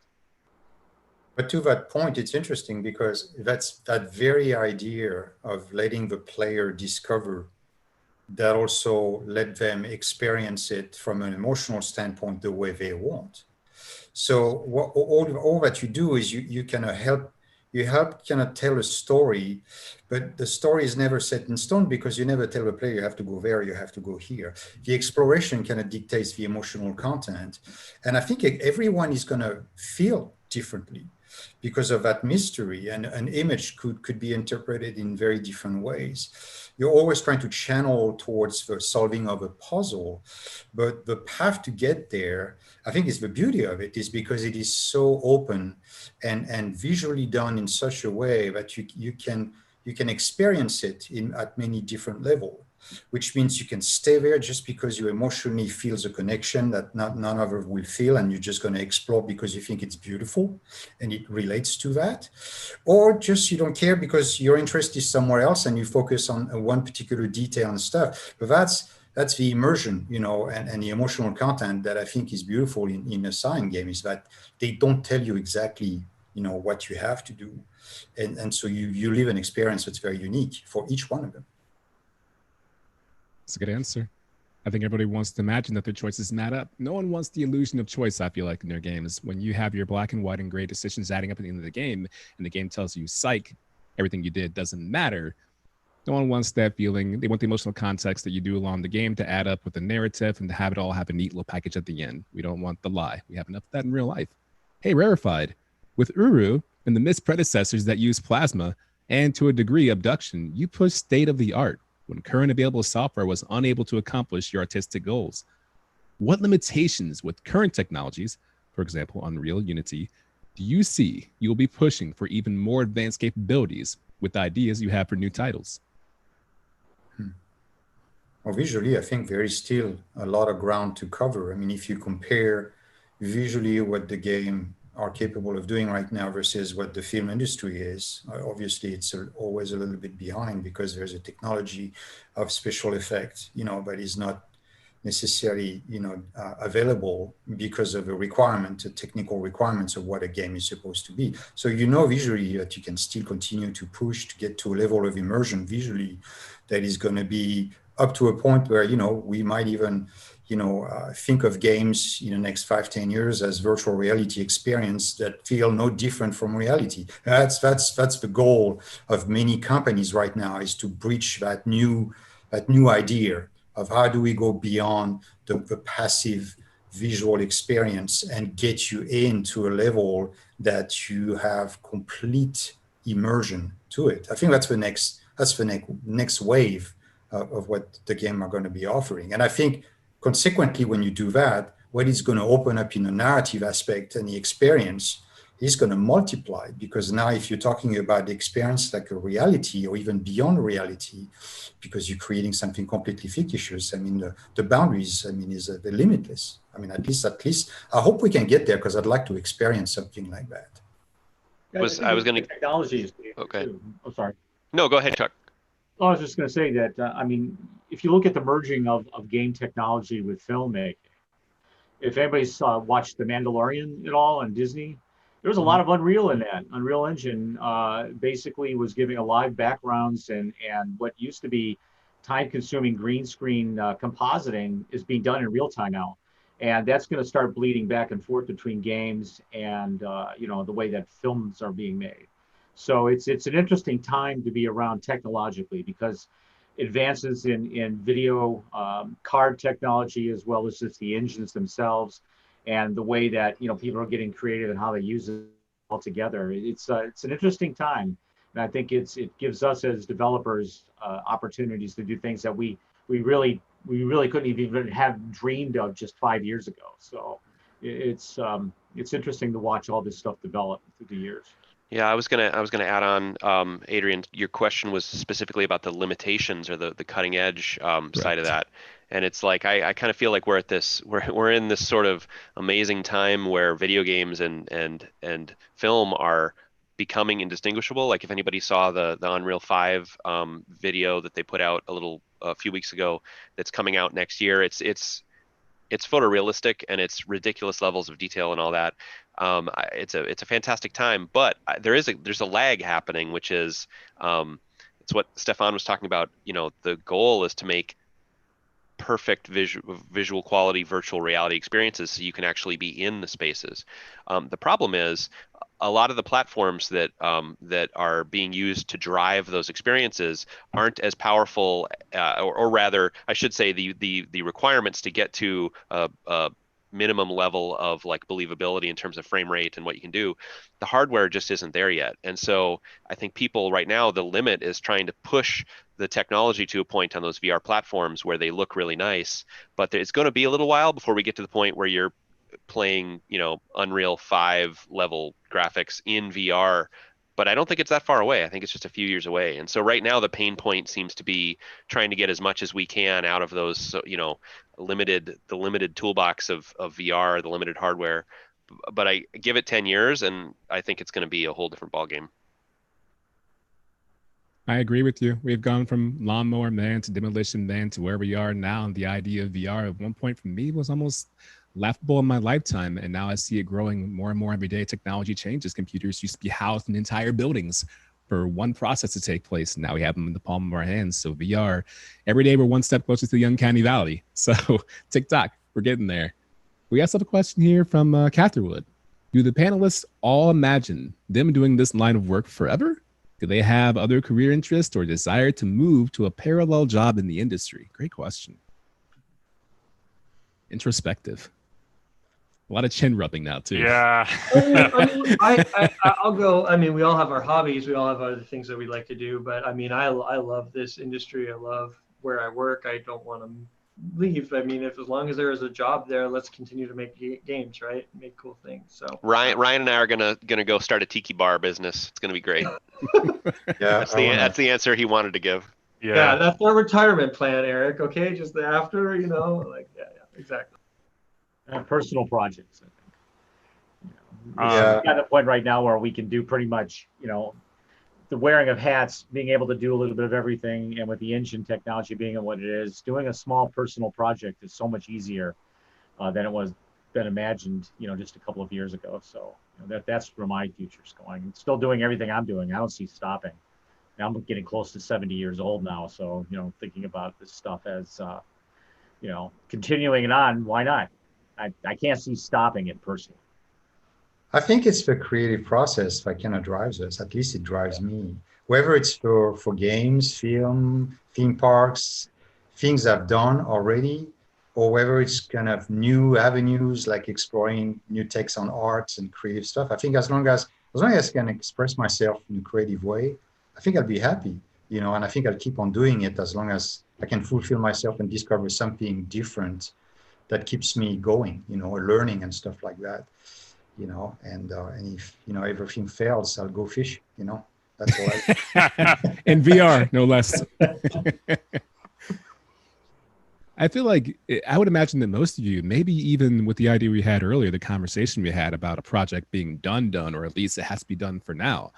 But to that point, it's interesting because that's that very idea of letting the player discover that also let them experience it from an emotional standpoint the way they want. So all that you do is you kind of help you help kind of tell a story, but the story is never set in stone because you never tell the player you have to go there, you have to go here. The exploration kind of dictates the emotional content. And I think everyone is going to feel differently because of that mystery, and an image could be interpreted in very different ways. You're always trying to channel towards the solving of a puzzle, but the path to get there, I think, is the beauty of it, is because it is so open and visually done in such a way that you can experience it at many different levels, which means you can stay there just because you emotionally feel a connection that none of us will feel, and you're just going to explore because you think it's beautiful and it relates to that, or just you don't care because your interest is somewhere else and you focus on one particular detail and stuff. But that's the immersion, and the emotional content that I think is beautiful in a science game, is that they don't tell you exactly, what you have to do. And so you live an experience that's very unique for each one of them. That's a good answer. I think everybody wants to imagine that their choices add up. No one wants the illusion of choice, I feel like, in their games. When you have your black and white and gray decisions adding up at the end of the game, and the game tells you, psych, everything you did doesn't matter. No one wants that feeling. They want the emotional context that you do along the game to add up with the narrative and to have it all have a neat little package at the end. We don't want the lie. We have enough of that in real life. Hey, Rarefied, with Uru and the Mist predecessors that use plasma and, to a degree, abduction, you push state of the art when current available software was unable to accomplish your artistic goals. What limitations with current technologies, for example, Unreal, Unity, do you see you will be pushing for even more advanced capabilities with ideas you have for new titles? Well, visually, I think there is still a lot of ground to cover. I mean, if you compare visually what the game are capable of doing right now versus what the film industry is, obviously it's always a little bit behind because there's a technology of special effects, but is not necessarily, available because of the technical requirements of what a game is supposed to be. So, visually that you can still continue to push to get to a level of immersion visually that is going to be up to a point where, we might even, think of games in the next 5-10 years as virtual reality experience that feel no different from reality. That's the goal of many companies right now, is to breach that new idea of how do we go beyond the passive visual experience and get you into a level that you have complete immersion to it. I think that's the next wave of what the game are going to be offering. And I think consequently, when you do that, what is going to open up in the narrative aspect and the experience is going to multiply, because now if you're talking about the experience like a reality or even beyond reality, because you're creating something completely fictitious, I mean, the boundaries, I mean, is the limitless. I mean, at least, I hope we can get there, because I'd like to experience something like that. I was going to technologies. Okay. Too. Oh, sorry. No, go ahead, Chuck. I was just going to say that, if you look at the merging of game technology with filmmaking, if anybody's watched The Mandalorian at all on Disney, there was a lot of Unreal in that. Unreal Engine basically was giving alive backgrounds, and what used to be time-consuming green screen compositing is being done in real time now. And that's going to start bleeding back and forth between games and, the way that films are being made. So it's an interesting time to be around technologically, because advances in video card technology, as well as just the engines themselves, and the way that people are getting creative and how they use it all together. It's an interesting time, and I think it gives us as developers opportunities to do things that we really couldn't even have dreamed of just 5 years ago. So it's interesting to watch all this stuff develop through the years. Yeah, I was gonna add on, Adrian. Your question was specifically about the limitations or the cutting edge side of that, and it's like I kind of feel like we're in this sort of amazing time where video games and film are becoming indistinguishable. Like if anybody saw the Unreal 5 video that they put out a few weeks ago, that's coming out next year. It's photorealistic and it's ridiculous levels of detail and all that. It's a fantastic time, but there's a lag happening, which is it's what Stephan was talking about. The goal is to make perfect visual quality virtual reality experiences so you can actually be in the spaces. The problem is a lot of the platforms that that are being used to drive those experiences aren't as powerful, or rather, I should say, the requirements to get to a minimum level of like believability in terms of frame rate and what you can do, the hardware just isn't there yet. And so I think people right now, the limit is trying to push the technology to a point on those VR platforms where they look really nice, but it's going to be a little while before we get to the point where you're playing, Unreal 5 level graphics in VR. But I don't think it's that far away. I think it's just a few years away. And so right now the pain point seems to be trying to get as much as we can out of those, limited toolbox of VR, the limited hardware. But I give it 10 years and I think it's going to be a whole different ballgame. I agree with you. We've gone from Lawnmower Man to Demolition Man to where we are now. And the idea of VR at one point for me was almost laughable in my lifetime. And now I see it growing more and more every day. Technology changes. Computers used to be housed in entire buildings for one process to take place. Now we have them in the palm of our hands. So VR, every day we're one step closer to the uncanny valley. So TikTok, we're getting there. We also have a question here from Catherwood. Do the panelists all imagine them doing this line of work forever? Do they have other career interests or desire to move to a parallel job in the industry? Great question. Introspective. A lot of chin rubbing now too. Yeah. I'll go. I mean, we all have our hobbies. We all have other things that we like to do. But I mean, I love this industry. I love where I work. I don't want to leave. I mean, as long as there is a job there, let's continue to make games, right? Make cool things. So Ryan and I are gonna go start a tiki bar business. It's gonna be great. Yeah, that's the answer he wanted to give. Yeah, that's our retirement plan, Eric. Okay, just after, yeah, exactly. And personal projects, I think. Yeah. We're at a point right now where we can do pretty much, the wearing of hats, being able to do a little bit of everything, and with the engine technology being what it is, doing a small personal project is so much easier than it was been imagined, just a couple of years ago. So that's where my future's going. Still doing everything I'm doing. I don't see stopping. Now I'm getting close to 70 years old now, so thinking about this stuff as continuing it on. Why not? I can't see stopping it personally. I think it's the creative process that kind of drives us. At least it drives me. Whether it's for games, film, theme parks, things I've done already, or whether it's kind of new avenues like exploring new takes on arts and creative stuff. I think as long as I can express myself in a creative way, I think I'll be happy, and I think I'll keep on doing it as long as I can fulfill myself and discover something different that keeps me going, learning and stuff like that, and if, everything fails, I'll go fish, that's all In VR, no less. I feel like I would imagine that most of you, maybe even with the idea we had earlier, the conversation we had about a project being done, or at least it has to be done for now.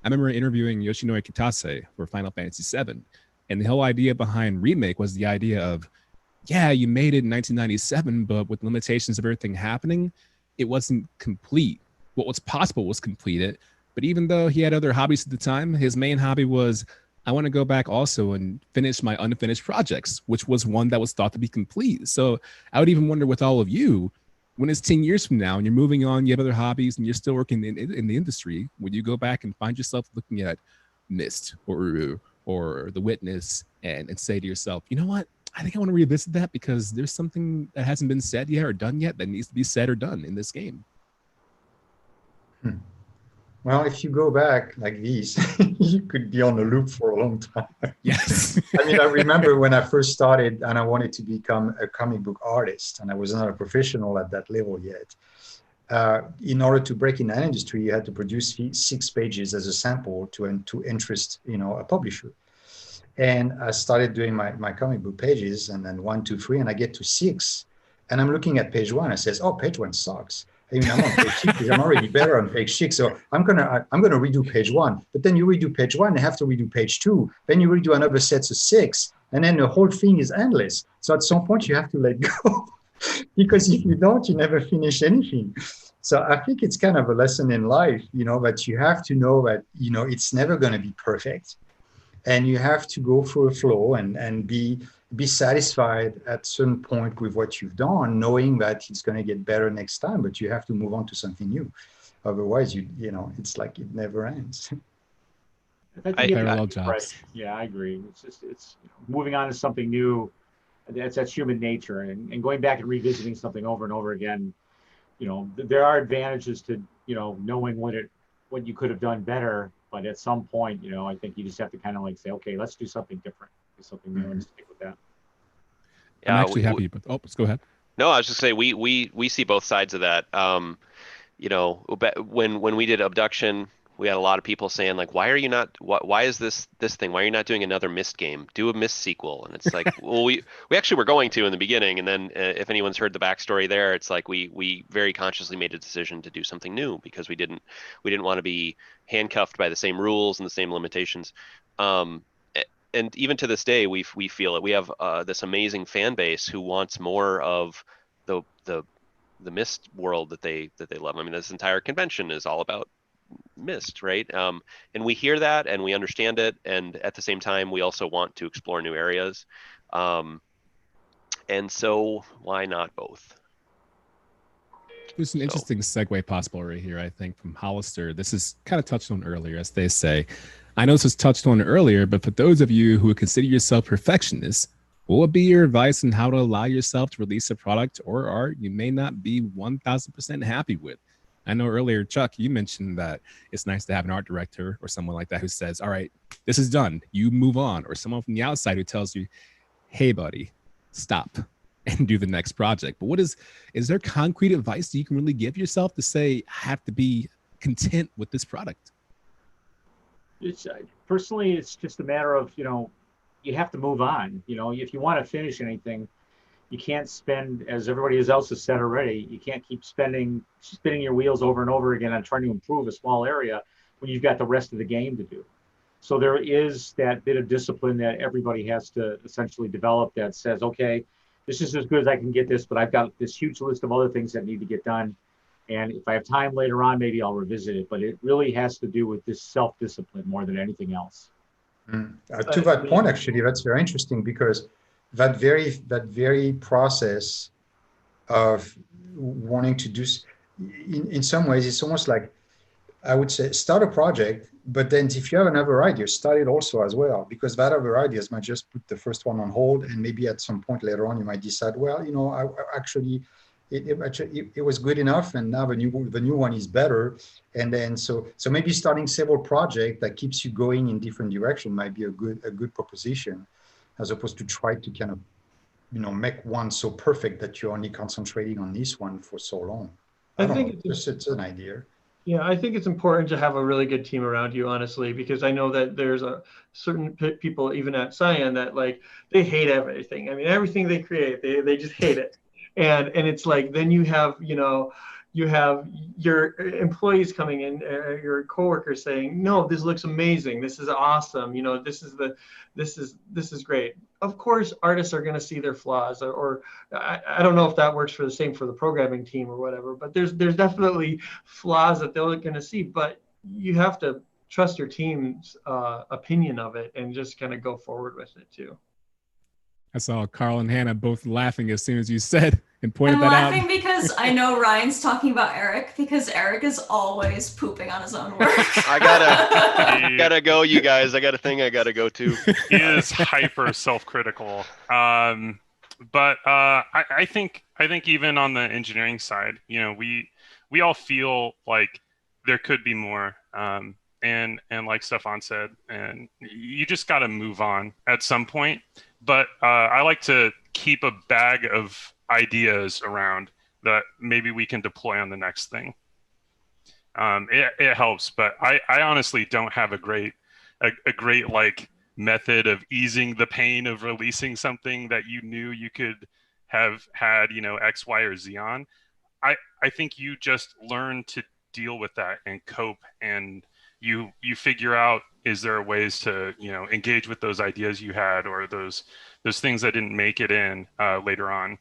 I remember interviewing Yoshinori Kitase for Final Fantasy VII, and the whole idea behind Remake was the idea of, yeah, you made it in 1997, but with limitations of everything happening, it wasn't complete. What was possible was completed. But even though he had other hobbies at the time, his main hobby was, I want to go back also and finish my unfinished projects, which was one that was thought to be complete. So I would even wonder with all of you, when it's 10 years from now and you're moving on, you have other hobbies and you're still working in the industry, would you go back and find yourself looking at Myst or The Witness and say to yourself, you know what? I think I want to revisit that because there's something that hasn't been said yet or done yet that needs to be said or done in this game. Well, if you go back like this, you could be on a loop for a long time. Yes. I mean, I remember when I first started and I wanted to become a comic book artist, and I was not a professional at that level yet. In order to break in that industry, you had to produce 6 pages as a sample to interest, a publisher. And I started doing my comic book pages, and then 1, 2, 3, and I get to 6. And I'm looking at page 1. I says, oh, page 1 sucks. I mean, I'm on page 6 because I'm already better on page 6. So I'm gonna redo page 1. But then you redo page 1, you have to redo page 2. Then you redo another set of 6. And then the whole thing is endless. So at some point you have to let go. Because if you don't, you never finish anything. So I think it's kind of a lesson in life, that you have to know that, it's never going to be perfect. And you have to go through a flow and be satisfied at some point with what you've done, knowing that it's going to get better next time, but you have to move on to something new. Otherwise, it's like it never ends. Parallel jobs. Right. Yeah, I agree. It's moving on to something new. That's human nature, and going back and revisiting something over and over again. There are advantages to knowing what you could have done better, but at some point, I think you just have to kind of like say, okay, let's do something different, do something new, and stick with that. I'm actually happy, but let's go ahead. No, I was just saying we see both sides of that. When we did Abduction, we had a lot of people saying like, why is this thing? Why are you not doing another Myst game? Do a Myst sequel. And it's like, well, we actually were going to in the beginning, and then if anyone's heard the backstory there, it's like we very consciously made a decision to do something new because we didn't want to be handcuffed by the same rules and the same limitations. And even to this day, we feel it. We have this amazing fan base who wants more of the Myst world that they love. I mean, this entire convention is all about Myst, right? And we hear that and we understand it, and at the same time, we also want to explore new areas. And so, why not both? There's an interesting segue possible right here, I think, from Hollister. This is kind of touched on earlier, as they say. I know this was touched on earlier, but for those of you who would consider yourself perfectionists, what would be your advice on how to allow yourself to release a product or art you may not be 1000% happy with? I know earlier, Chuck, you mentioned that it's nice to have an art director or someone like that who says, all right, this is done, you move on, or someone from the outside who tells you, hey, buddy, stop and do the next project. But is there concrete advice that you can really give yourself to say, I have to be content with this product? Personally, it's just a matter of, you have to move on. If you want to finish anything, you can't spend, as everybody else has said already, you can't keep spinning your wheels over and over again on trying to improve a small area when you've got the rest of the game to do. So there is that bit of discipline that everybody has to essentially develop that says, okay, this is as good as I can get this, but I've got this huge list of other things that need to get done. And if I have time later on, maybe I'll revisit it. But it really has to do with this self-discipline more than anything else. To that point, actually, that's very interesting, because that very process of wanting to do, in some ways, it's almost like, I would say, start a project, but then if you have another idea, start it also as well, because that other ideas might just put the first one on hold, and maybe at some point later on, you might decide, well, it was good enough, and now the new one is better. And then so maybe starting several projects that keeps you going in different direction might be a good proposition, as opposed to try to kind of make one so perfect that you're only concentrating on this one for so long. I think it's an idea. Yeah, I think it's important to have a really good team around you, honestly, because I know that there's a certain people, even at Cyan, that like they hate everything. I mean, everything they create, they just hate it. And it's like, then you have your employees coming in, your coworkers saying, no, this looks amazing, this is awesome, this is great. Of course, artists are going to see their flaws, or I don't know if that works for the programming team or whatever, but there's definitely flaws that they're going to see, but you have to trust your team's opinion of it and just kind of go forward with it too. I saw Karl and Hannah both laughing as soon as you said and pointed that out. I'm laughing because I know Ryan's talking about Eric, because Eric is always pooping on his own work. I gotta go, you guys. I got a thing I gotta go to. He is hyper self-critical. But I think even on the engineering side, we all feel like there could be more. And like Stephan said, and you just got to move on at some point. But I like to keep a bag of ideas around that maybe we can deploy on the next thing. It helps, but I honestly don't have a great like method of easing the pain of releasing something that you knew you could have had X, Y, or Z on. I think you just learn to deal with that and cope, and you figure out, is there ways to engage with those ideas you had, or those things that didn't make it in later on.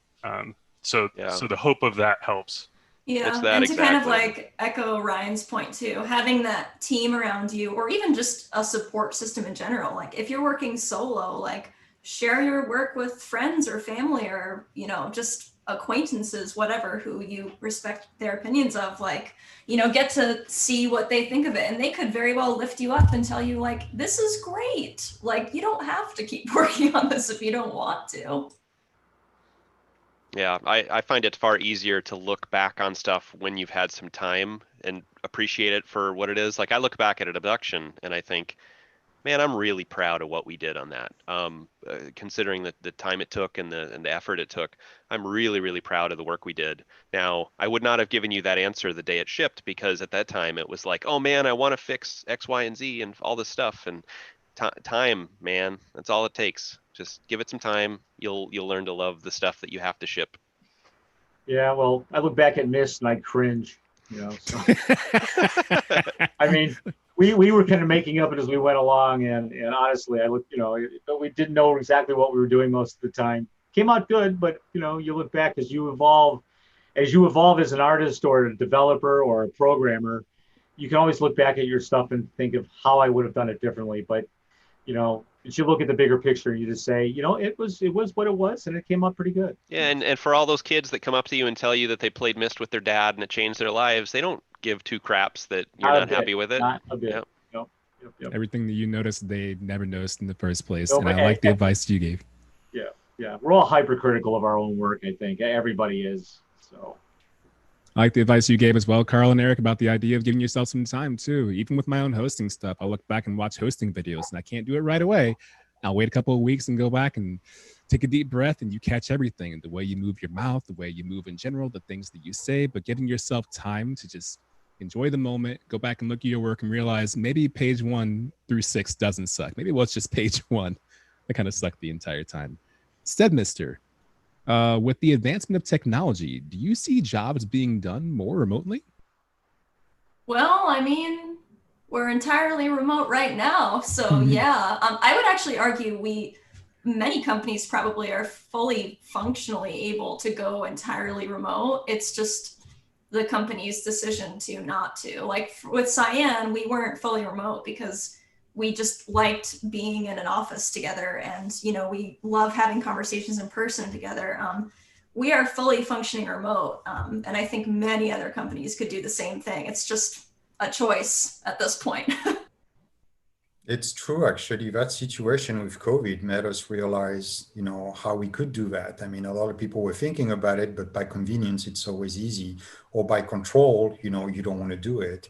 So the hope of that helps. Yeah, and to kind of like echo Ryan's point too, having that team around you, or even just a support system in general. Like if you're working solo, like share your work with friends or family, or just acquaintances, whatever, who you respect their opinions of, like, you know, get to see what they think of it. And they could very well lift you up and tell you, like, this is great. Like, you don't have to keep working on this if you don't want to. Yeah, I find it far easier to look back on stuff when you've had some time and appreciate it for what it is. Like, I look back at a production and I think, man, I'm really proud of what we did on that. Considering the time it took and the effort it took, I'm really, really proud of the work we did. Now, I would not have given you that answer the day it shipped, because at that time it was like, oh man, I want to fix X, Y, and Z and all this stuff. And time, man, that's all it takes. Just give it some time. You'll learn to love the stuff that you have to ship. Yeah, well, I look back at Myst and I cringe, you know. So. I mean, we were kind of making up it as we went along, and honestly, I looked, you know, but we didn't know exactly what we were doing most of the time. Came out good, but you know, you look back as you evolve as an artist or a developer or a programmer, you can always look back at your stuff and think of how I would have done it differently. But you know, you should look at the bigger picture and you just say, you know, it was what it was, and it came out pretty good. Yeah, and for all those kids that come up to you and tell you that they played Myst with their dad and it changed their lives, they don't give two craps that you're not happy with it. Not a bit. Yep. Yep. Everything that you noticed, they never noticed in the first place. No, and I like the advice you gave. Yeah. We're all hypercritical of our own work, I think. Everybody is. So I like the advice you gave as well, Karl and Eric, about the idea of giving yourself some time too. Even with my own hosting stuff, I'll look back and watch hosting videos, and I can't do it right away. I'll wait a couple of weeks and go back and take a deep breath, and you catch everything, the way you move your mouth, the way you move in general, the things that you say, but giving yourself time to just enjoy the moment, go back and look at your work and realize maybe page 1 through 6 doesn't suck. Maybe it was just page 1 that kind of sucked the entire time. Stedmister, with the advancement of technology, do you see jobs being done more remotely? Well, I mean, we're entirely remote right now. So yeah, I would actually argue many companies probably are fully functionally able to go entirely remote. It's just the company's decision to not to. Like with Cyan, we weren't fully remote because we just liked being in an office together, and you know, we love having conversations in person together. We are fully functioning remote, and I think many other companies could do the same thing. It's just a choice at this point. It's true, actually. That situation with COVID made us realize, you know, how we could do that. I mean, a lot of people were thinking about it, but by convenience, it's always easy. Or by control, you know, you don't want to do it.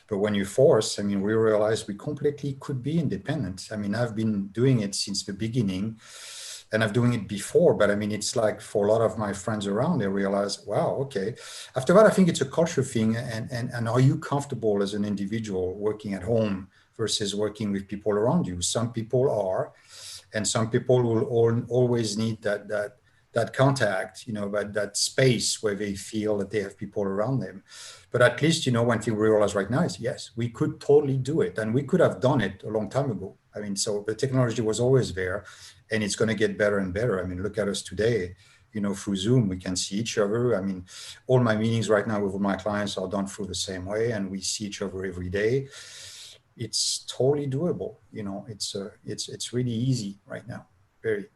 But when you force, I mean, we realized we completely could be independent. I mean, I've been doing it since the beginning, and I've doing it before, but I mean, it's like for a lot of my friends around, they realize, wow, okay. After that, I think it's a culture thing. And are you comfortable as an individual working at home versus working with people around you? Some people are, and some people will always need that contact, you know, that space where they feel that they have people around them. But at least, you know, one thing we realize right now is, yes, we could totally do it, and we could have done it a long time ago. I mean, so the technology was always there, and it's going to get better and better. I mean, look at us today, you know, through Zoom, we can see each other. I mean, all my meetings right now with my clients are done through the same way, and we see each other every day. It's totally doable. You know, it's really easy right now. Very.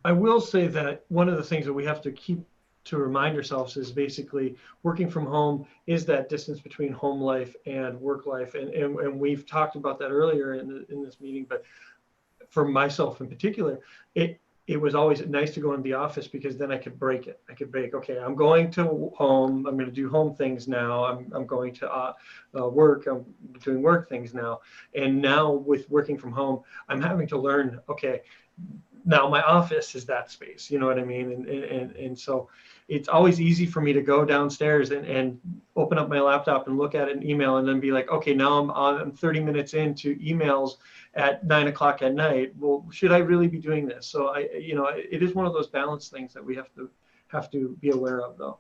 I will say that one of the things that we have to keep to remind ourselves is basically working from home is that distance between home life and work life. And we've talked about that earlier in this meeting, but for myself in particular, it was always nice to go into the office because then I could break it. I could break, okay, I'm going to home. I'm going to do home things now. I'm going to work. I'm doing work things now. And now with working from home, I'm having to learn, okay, now my office is that space, you know what I mean? And so it's always easy for me to go downstairs and open up my laptop and look at an email and then be like, okay, now I'm 30 minutes into emails at 9 o'clock at night. Well, should I really be doing this? So you know, it is one of those balance things that we have to be aware of, though.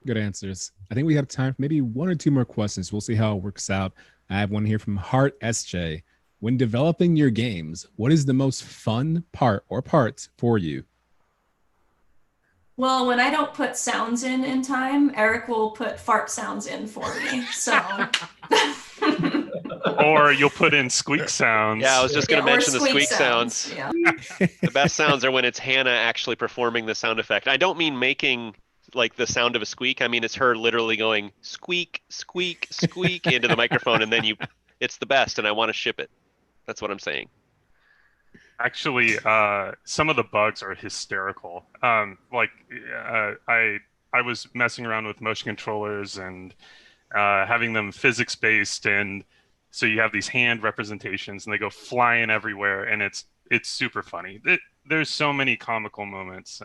Good answers. I think we have time for maybe 1 or 2 more questions. We'll see how it works out. I have one here from Heart SJ. When developing your games, what is the most fun part or parts for you? Well, when I don't put sounds in time, Eric will put fart sounds in for me. So Or you'll put in squeak sounds. Yeah, I was just going to mention the squeak sounds. Yeah. The best sounds are when it's Hannah actually performing the sound effect. I don't mean making like the sound of a squeak. I mean it's her literally going squeak, squeak, squeak into the microphone, and then it's the best, and I want to ship it. That's what I'm saying. Actually, some of the bugs are hysterical. I was messing around with motion controllers and having them physics-based, and so you have these hand representations, and they go flying everywhere, and it's super funny. There's so many comical moments.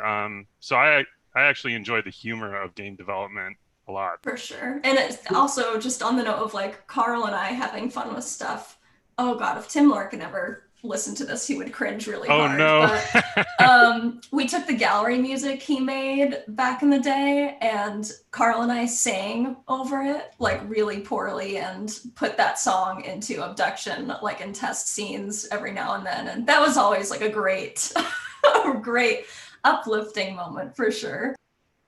So I actually enjoy the humor of game development a lot. For sure. And it's also just on the note of like Karl and I having fun with stuff. Oh God, if Tim Lore could ever listen to this, he would cringe really hard. No. But we took the gallery music he made back in the day, and Karl and I sang over it like really poorly and put that song into Abduction like in test scenes every now and then. And that was always like a great, great uplifting moment for sure.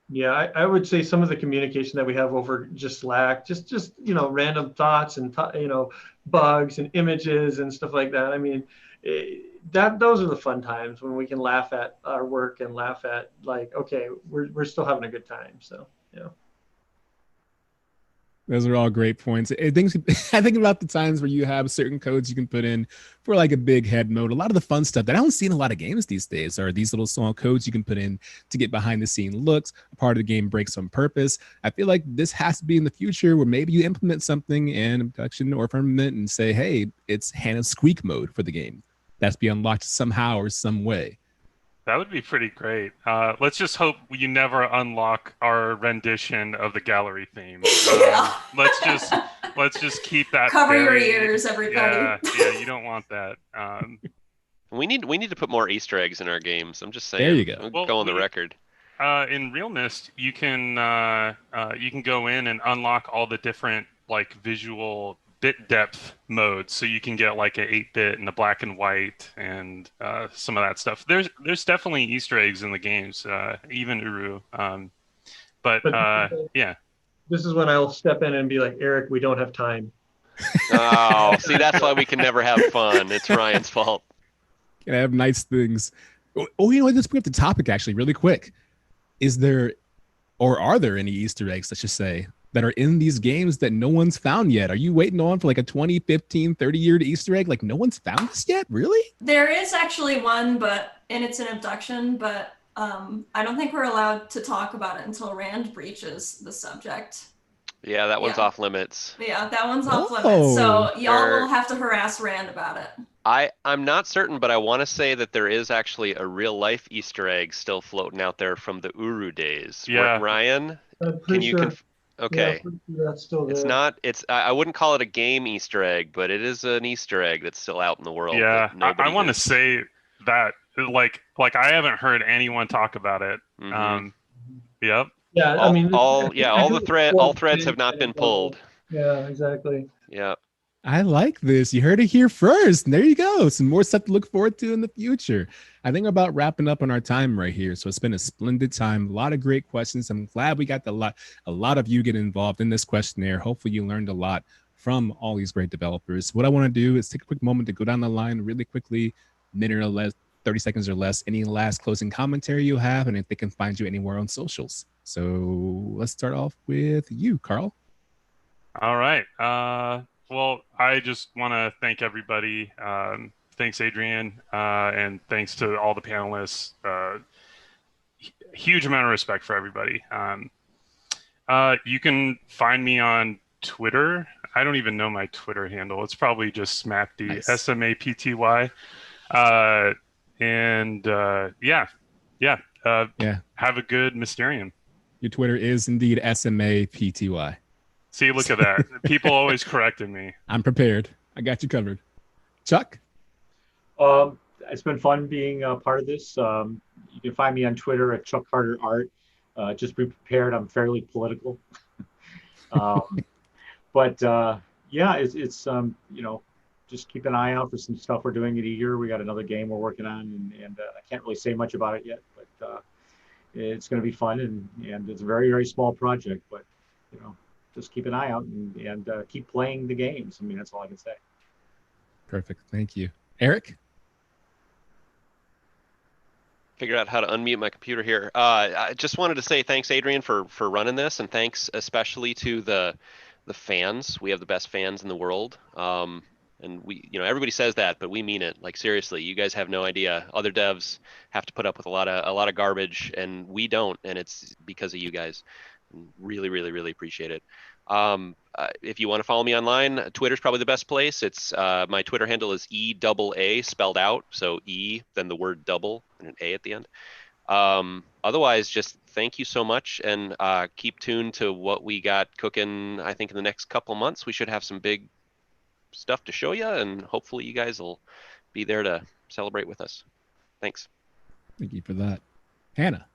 Yeah, I would say some of the communication that we have over just Slack, just random thoughts and bugs and images and stuff like that. I mean, those are the fun times when we can laugh at our work and laugh at like, okay, we're still having a good time. So yeah. Those are all great points. I think about the times where you have certain codes you can put in for like a big head mode. A lot of the fun stuff that I don't see in a lot of games these days are these little small codes you can put in to get behind the scene looks. A part of the game breaks on purpose. I feel like this has to be in the future where maybe you implement something in Abduction or Firmament and say, hey, it's Hannah Squeak mode for the game. That's be unlocked somehow or some way. That would be pretty great. Let's just hope you never unlock our rendition of the gallery theme. Yeah. Let's just keep that. Cover your ears, everybody. Yeah, you don't want that. We need to put more Easter eggs in our games. I'm just saying. There you go. We'll go on the record. In Realmist, you can go in and unlock all the different like visual bit depth modes, so you can get like a 8-bit and a black and white and some of that stuff. There's definitely Easter eggs in the games, even Uru. But yeah. This is when I'll step in and be like, Eric, we don't have time. Oh, see, that's why we can never have fun. It's Ryan's fault. Can I have nice things? Oh, you know what? Let's bring up the topic actually really quick. Is there, or are there any Easter eggs, let's just say, that are in these games that no one's found yet? Are you waiting on for like a 20, 15, 30-year Easter egg? Like no one's found this yet? Really? There is actually one, and it's an Abduction, but I don't think we're allowed to talk about it until Rand breaches the subject. Yeah, that one's off limits. Yeah, that one's off limits. So y'all will have to harass Rand about it. I'm not certain, but I want to say that there is actually a real life Easter egg still floating out there from the Uru days. Yeah. Ryan, can you okay. Yeah, that's still there. I wouldn't call it a game Easter egg, but it is an Easter egg that's still out in the world. Yeah, I want to say that like I haven't heard anyone talk about it. Mm-hmm. Yep. Yeah, all threads have not been pulled. Yeah, exactly. Yeah. I like this. You heard it here first. And there you go. Some more stuff to look forward to in the future. I think we're about wrapping up on our time right here. So it's been a splendid time. A lot of great questions. I'm glad we got a lot of you get involved in this questionnaire. Hopefully you learned a lot from all these great developers. What I want to do is take a quick moment to go down the line really quickly, minute or less, 30 seconds or less. Any last closing commentary you have, and if they can find you anywhere on socials. So let's start off with you, Karl. All right. Well, I just want to thank everybody. Thanks, Adrian, and thanks to all the panelists. Huge amount of respect for everybody. You can find me on Twitter. I don't even know my Twitter handle. It's probably just Smapty, nice. SMAPTY. Have a good Mysterium. Your Twitter is indeed SMAPTY. See, look at that. People always correcting me. I'm prepared. I got you covered. Chuck? It's been fun being a part of this. You can find me on Twitter at Chuck Carter Art. Just be prepared. I'm fairly political. It's just keep an eye out for some stuff we're doing at Eager. We got another game we're working on, and I can't really say much about it yet, but it's going to be fun, and it's a very, very small project, but just keep an eye out and keep playing the games. I mean, that's all I can say. Perfect. Thank you. Eric? Figure out how to unmute my computer here. I just wanted to say thanks, Adrian, for running this, and thanks especially to the fans. We have the best fans in the world. And we, everybody says that, but we mean it. Like, seriously, you guys have no idea. Other devs have to put up with a lot of garbage, and we don't, and it's because of you guys. Really, really, really appreciate it. If you want to follow me online, Twitter's probably the best place. It's my Twitter handle is EAA spelled out, so E, then the word double, and an A at the end. Otherwise, just thank you so much, and keep tuned to what we got cooking. I think in the next couple months, we should have some big stuff to show you, and hopefully you guys will be there to celebrate with us. Thanks. Thank you for that. Hannah?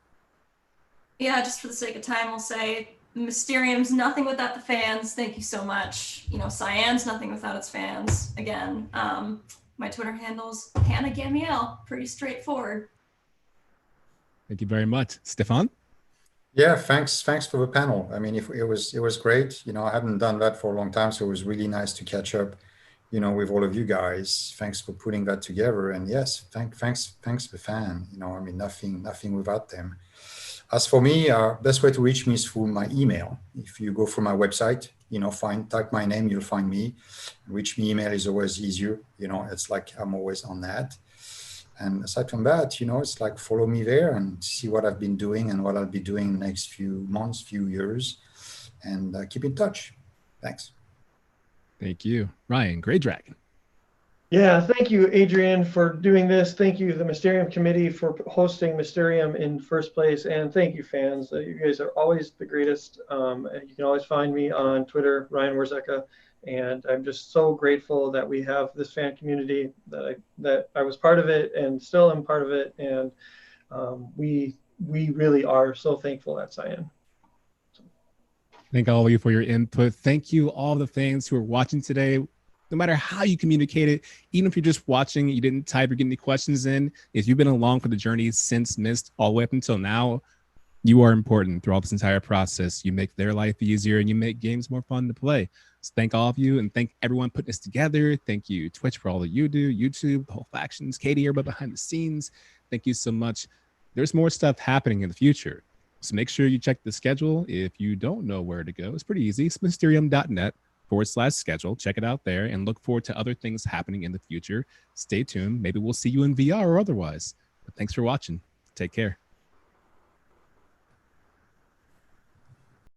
Yeah, just for the sake of time, we'll say Mysterium's nothing without the fans. Thank you so much. Cyan's nothing without its fans. Again, my Twitter handle's Hannah Gamiel. Pretty straightforward. Thank you very much. Stephan? Yeah, thanks for the panel. I mean, it was great. I haven't done that for a long time, so it was really nice to catch up, with all of you guys. Thanks for putting that together. And yes, thanks the fan. I mean, nothing without them. As for me, best way to reach me is through my email. If you go through my website, type my name, you'll find me. Reach me email is always easier. It's like I'm always on that. And aside from that, it's like follow me there and see what I've been doing and what I'll be doing in the next few months, few years, and keep in touch. Thanks. Thank you. Ryan, greydragon. Yeah, thank you, Adrian, for doing this. Thank you, the Mysterium committee, for hosting Mysterium in first place. And thank you, fans. You guys are always the greatest. You can always find me on Twitter, Ryan Warzecha. And I'm just so grateful that we have this fan community, that I was part of it and still am part of it. And we really are so thankful at Cyan. Thank all of you for your input. Thank you, all the fans who are watching today. No matter how you communicated, even if you're just watching, you didn't type or get any questions in, if you've been along for the journey since Myst all the way up until now, you are important throughout this entire process. You make their life easier and you make games more fun to play. So thank all of you, and thank everyone putting this together. Thank you, Twitch, for all that you do, YouTube, the whole factions, Katie, everybody behind the scenes. Thank you so much. There's more stuff happening in the future. So make sure you check the schedule. If you don't know where to go, it's pretty easy. It's mysterium.net/schedule. Check it out there and look forward to other things happening in the future. Stay tuned. Maybe we'll see you in VR or otherwise. But thanks for watching. Take care.